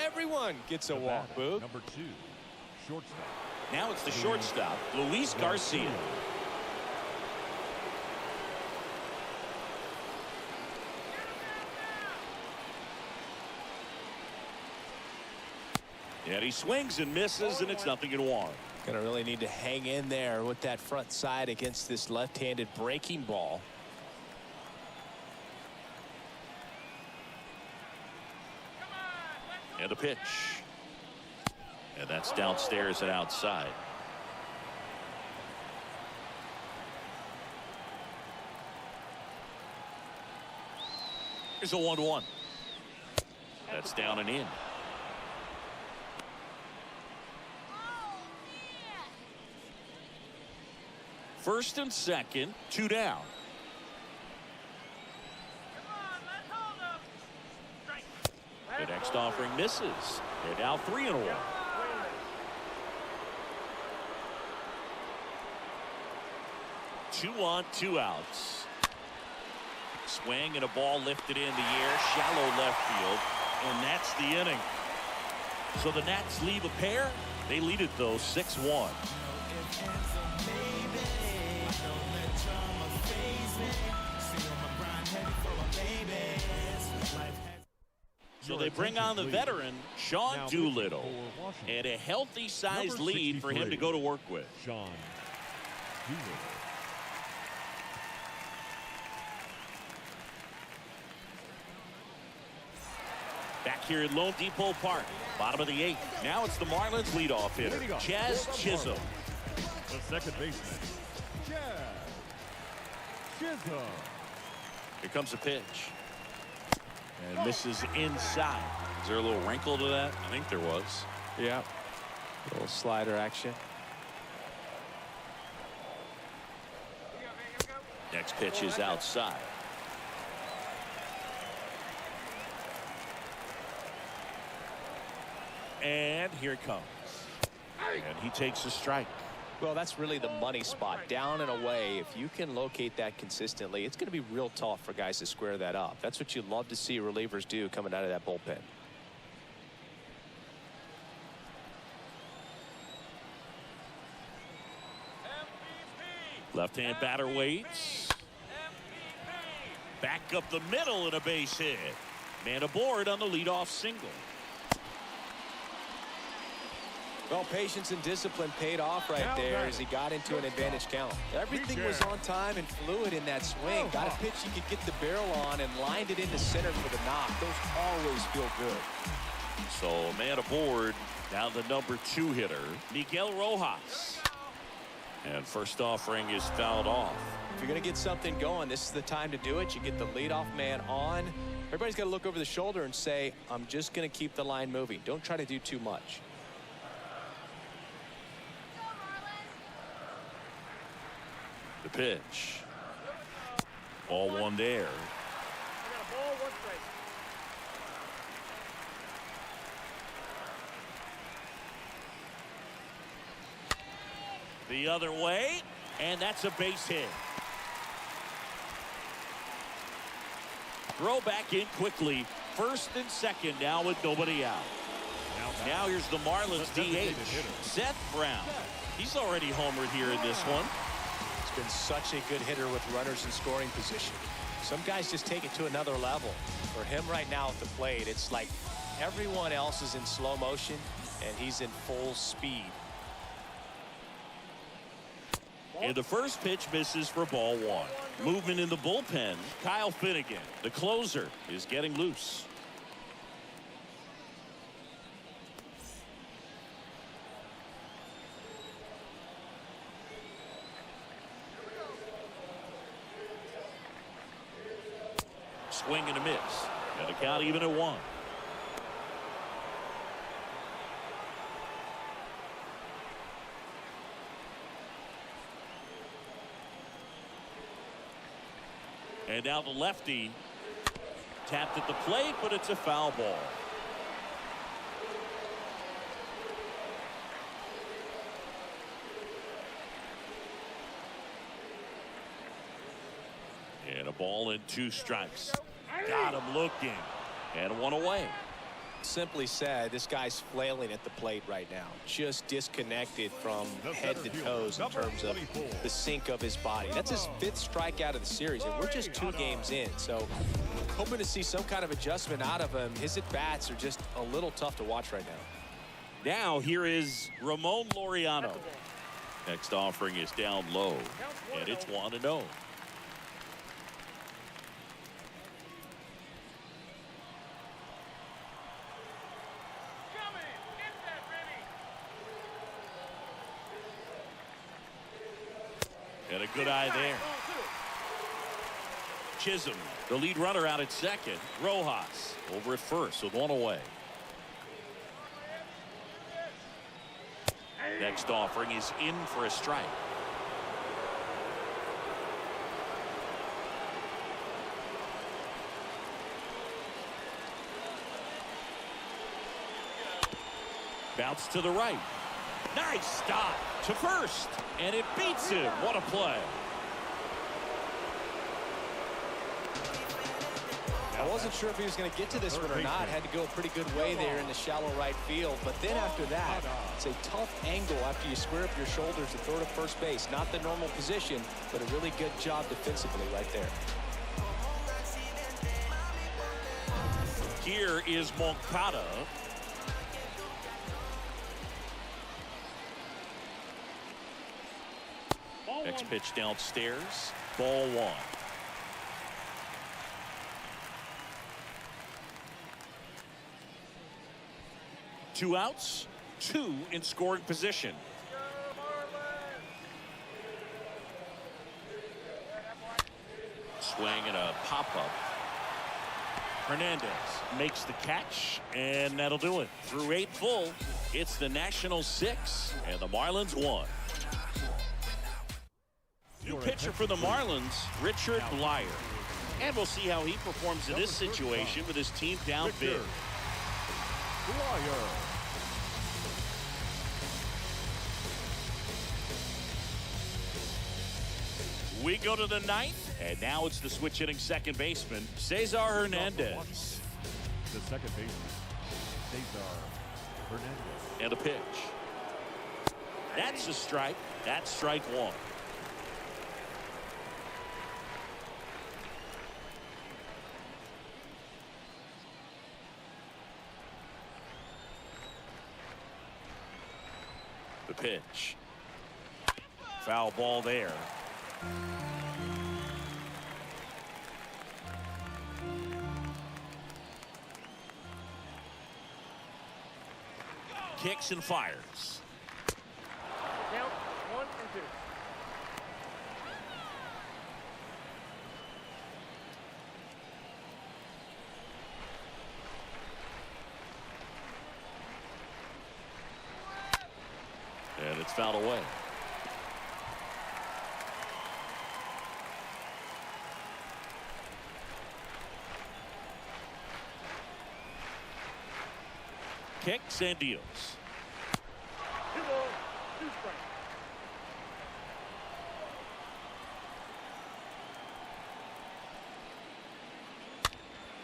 Everyone gets a walk, Boog. Number 2, shortstop. Now it's the shortstop, Luis Garcia. And he swings and misses, and it's 0-1. Gonna really need to hang in there with that front side against this left-handed breaking ball. And a pitch. And that's downstairs and outside. Here's a 1-1. That's down and in. First and second, 2 down. The next offering misses. They're now 3-1. 2 on, 2 outs. Swing and a ball lifted in the air, shallow left field, and that's the inning. So the Nats leave a pair. They lead it though 6-1. So they bring on the veteran Sean Doolittle, and a healthy sized lead for him to go to work with. Sean Doolittle. Back here at Lone Depot Park, bottom of the 8th. Now it's the Marlins leadoff hitter, Chaz Chisholm. The second baseman, Chaz Chisholm. Here comes a pitch. And misses inside. Is there a little wrinkle to that? I think there was. Yeah. A little slider action. Next pitch is outside. And here it comes. And he takes a strike. Well, that's really the money spot, down and away. If you can locate that consistently, it's going to be real tough for guys to square that up. That's what you'd love to see relievers do coming out of that bullpen. Left-hand batter waits. Back up the middle and a base hit. Man aboard on the leadoff single. Well, patience and discipline paid off right there as he got into an advantage count. Everything was on time and fluid in that swing. Got a pitch you could get the barrel on and lined it into center for the knock. Those always feel good. So man aboard, now the number 2 hitter, Miguel Rojas. And first offering is fouled off. If you're going to get something going, this is the time to do it. You get the leadoff man on. Everybody's got to look over the shoulder and say, I'm just going to keep the line moving. Don't try to do too much. The pitch. Ball 1 there. I got a ball, 1 strike. The other way, and that's a base hit. Throw back in quickly. First and second now with nobody out. Now here's the Marlins DH, Seth Brown. He's already homered here in this one. Been such a good hitter with runners in scoring position. Some guys just take it to another level. For him right now at the plate, it's like everyone else is in slow motion and he's in full speed. And the first pitch misses for ball 1. Movement in the bullpen. Kyle Finnegan, the closer, is getting loose. Swing and a miss. And the count even at 1. And now the lefty tapped at the plate, but it's a foul ball. And a ball and 2 strikes. Got him looking. And 1 away. Simply said, this guy's flailing at the plate right now. Just disconnected from head to toes in terms of the sink of his body. That's his 5th strikeout of the series, and we're just 2 games in. So hoping to see some kind of adjustment out of him. His at-bats are just a little tough to watch right now. Now here is Ramon Laureano. Next offering is down low. And it's 1-0. And a good eye there. Chisholm, the lead runner, out at second. Rojas over at first with one away. Next offering is in for a strike. Bounce to the right. Nice stop to first, and it beats him. What a play. I wasn't sure if he was going to get to this one or not. Had to go a pretty good way there in the shallow right field. But then after that, it's a tough angle after you square up your shoulders to throw to first base. Not the normal position, but a really good job defensively right there. Here is Moncada. Next pitch downstairs. Ball one. Two outs, two in scoring position. Swing and a pop-up. Hernandez makes the catch, and that'll do it. Through 8 full, it's the Nationals 6 and the Marlins 1. New pitcher for the Marlins, Richard Blyer. And we'll see how he performs in this situation with his team down big. We go to the 9th, and now it's the switch hitting second baseman, Cesar Hernandez. The second baseman, Cesar Hernandez. And a pitch. That's a strike. That's strike one. The pitch. Foul ball there. Kicks and fires. Count 1 and 2. And it's fouled away. Kicks and deals. 2 balls, 2 strikes.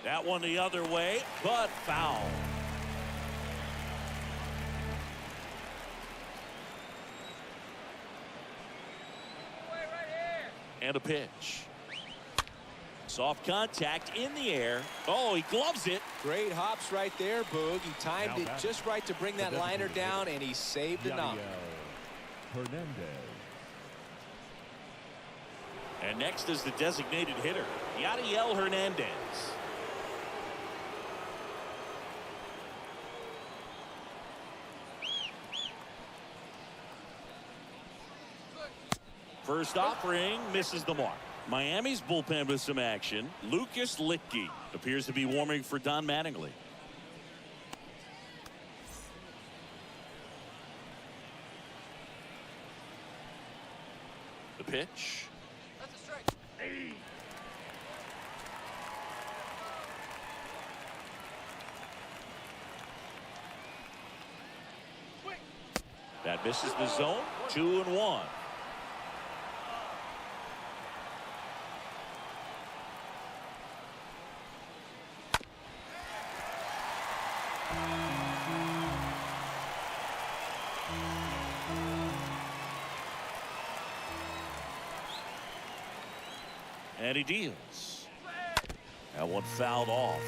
That one the other way, but foul. And a pitch. Soft contact in the air. Oh, he gloves it. Great hops right there, Boog. He timed it just right to bring that liner down, and he saved a knock. Hernandez. And next is the designated hitter, Yadiel Hernandez. First offering misses the mark. Miami's bullpen with some action. Lucas Litke appears to be warming for Don Mattingly. The pitch. That's a strike. Hey. That misses the zone. 2-1. And he deals. That one fouled off.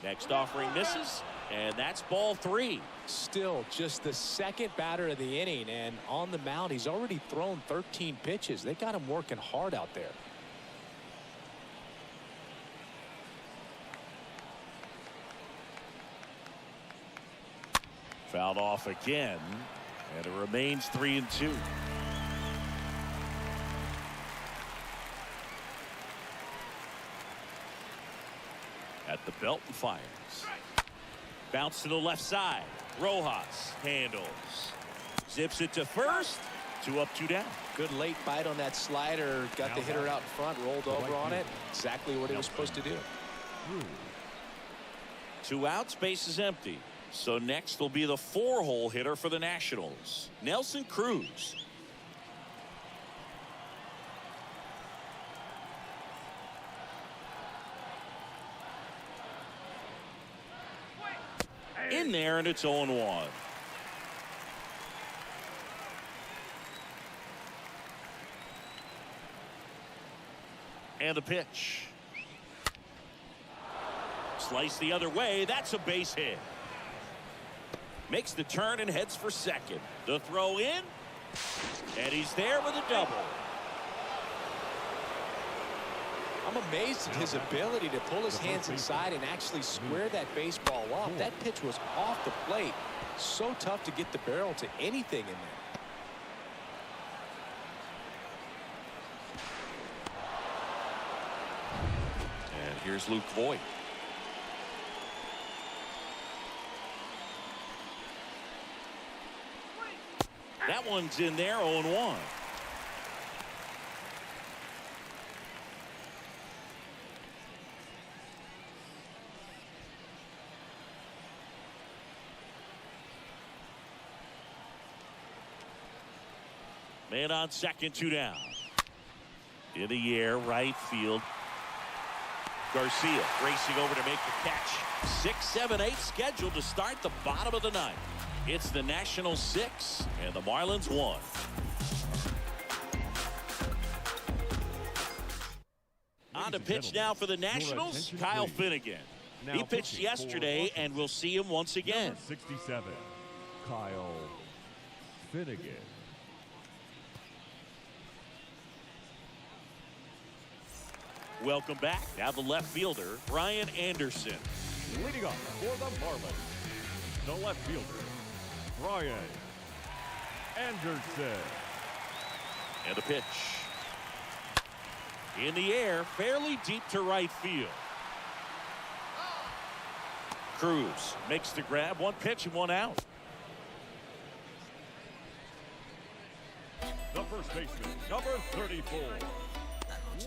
Next offering misses, and that's ball 3. Still just the second batter of the inning, and on the mound he's already thrown 13 pitches. They got him working hard out there. Fouled off again, and it remains 3-2. At the belt and fires. Bounce to the left side. Rojas handles. Zips it to first. 2 up, 2 down. Good late bite on that slider. Got the hitter out in front, rolled over on it. Exactly what he was supposed to do. 2 outs, base is empty. So next will be the 4-hole hitter for the Nationals, Nelson Cruz. In there, and it's 0-1. And the pitch. Slice the other way. That's a base hit. Makes the turn and heads for second. The throw in. And he's there with a double. I'm amazed at his ability to pull his hands inside and actually square that baseball up. That pitch was off the plate. So tough to get the barrel to anything in there. And here's Luke Voigt. That one's in there, 0-1. Man on second, 2 down. In the air, right field. Garcia racing over to make the catch. 6, 7, 8 scheduled to start the bottom of the ninth. It's the Nationals 6 and the Marlins 1. On to pitch now for the Nationals, Kyle Finnegan. He pitched yesterday, and we'll see him once again. Number 67, Kyle Finnegan. Welcome back. Now the left fielder, Brian Anderson. Leading off for the Marlins, the left fielder, Brian Anderson. And the pitch. In the air, fairly deep to right field. Cruz makes the grab. 1 pitch and 1 out. The first baseman, number 34,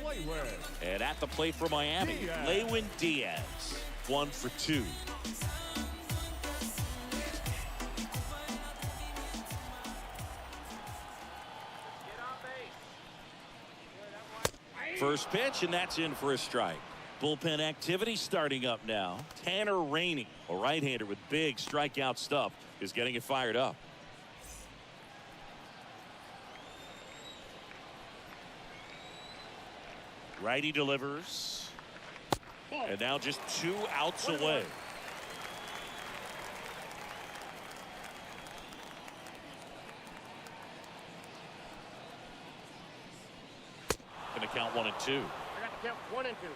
Lewin. And at the plate for Miami, Lewin Diaz. 1 for 2. First pitch, and that's in for a strike. Bullpen activity starting up now. Tanner Rainey, a right-hander with big strikeout stuff, is getting it fired up. Righty delivers. And now just 2 outs away. Going to count 1 and 2. I got to count 1 and 2.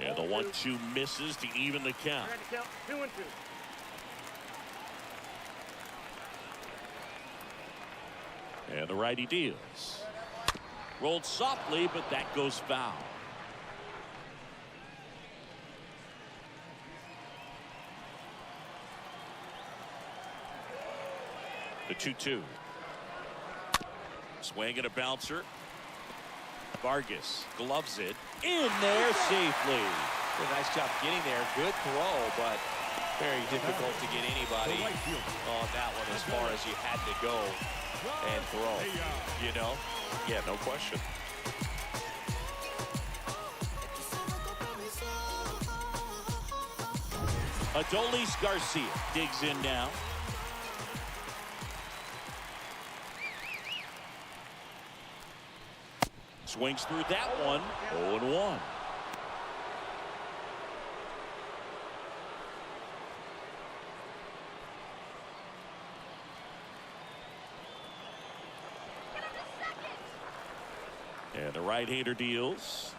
And the 1-2 misses to even the count. I got to count 2 and 2. And the righty deals. Rolled softly, but that goes foul. The 2-2. Swing and a bouncer. Vargas gloves it in there safely. Did a nice job getting there. Good throw, but very difficult to get anybody on that one as far as you had to go and throw. You know? Yeah, no question. Adolis Garcia digs in now. Swings through that one. 0-1. And the right-hander deals.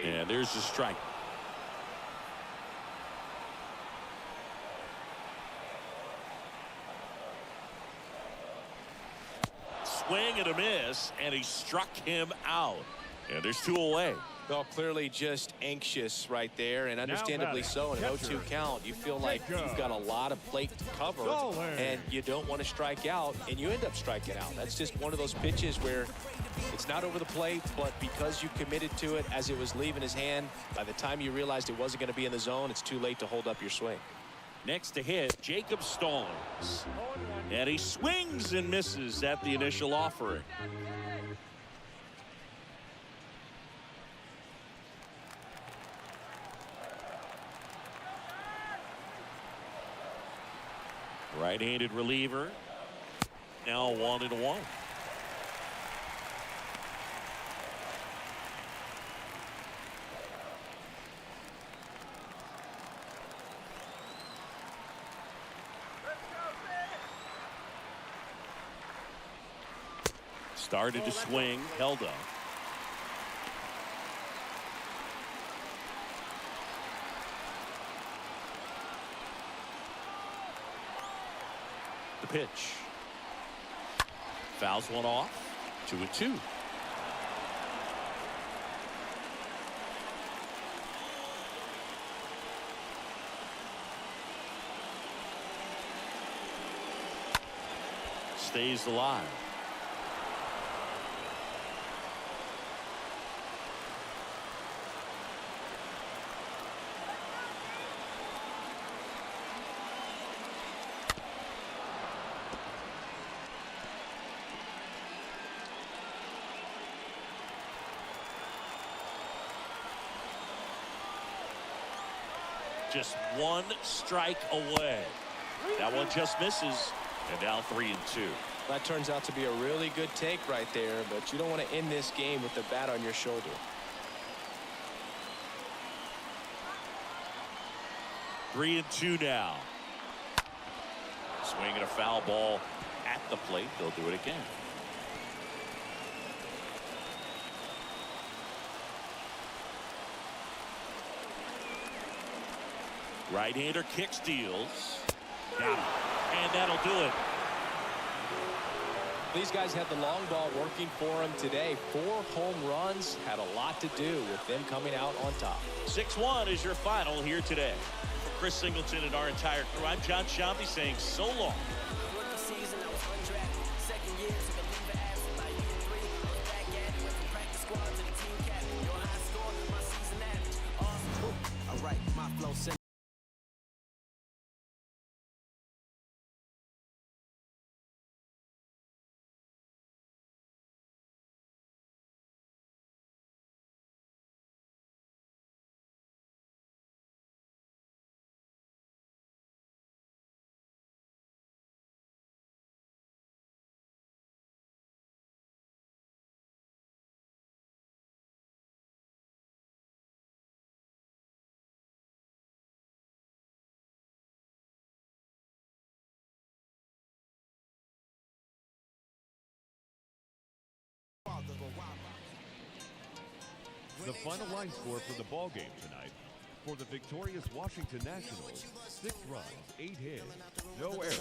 And there's the strike. Swing and a miss, and he struck him out. And there's 2 away. Well, clearly just anxious right there, and understandably so. In an 0-2 count, you feel like you've got a lot of plate to cover, and you don't want to strike out, and you end up striking out. That's just one of those pitches where it's not over the plate, but because you committed to it as it was leaving his hand, by the time you realized it wasn't going to be in the zone, it's too late to hold up your swing. Next to hit, Jacob Stallings. And he swings and misses at the initial offering. Right-handed reliever. Now 1-1. Started to swing, held up. The pitch. Fouls one off. 2-2. Stays alive. Just 1 strike away. That one just misses. And now 3-2. That turns out to be a really good take right there, but you don't want to end this game with the bat on your shoulder. Three and two now. Swinging a foul ball at the plate. They'll do it again. Right-hander kicks, deals. Got him. And that'll do it. These guys had the long ball working for them today. 4 home runs had a lot to do with them coming out on top. 6-1 is your final here today. For Chris Singleton and our entire crew, I'm John Shambi saying so long. All right, my flow The final line score for the ball game tonight. For the victorious Washington Nationals, 6 runs, 8 hits, no errors.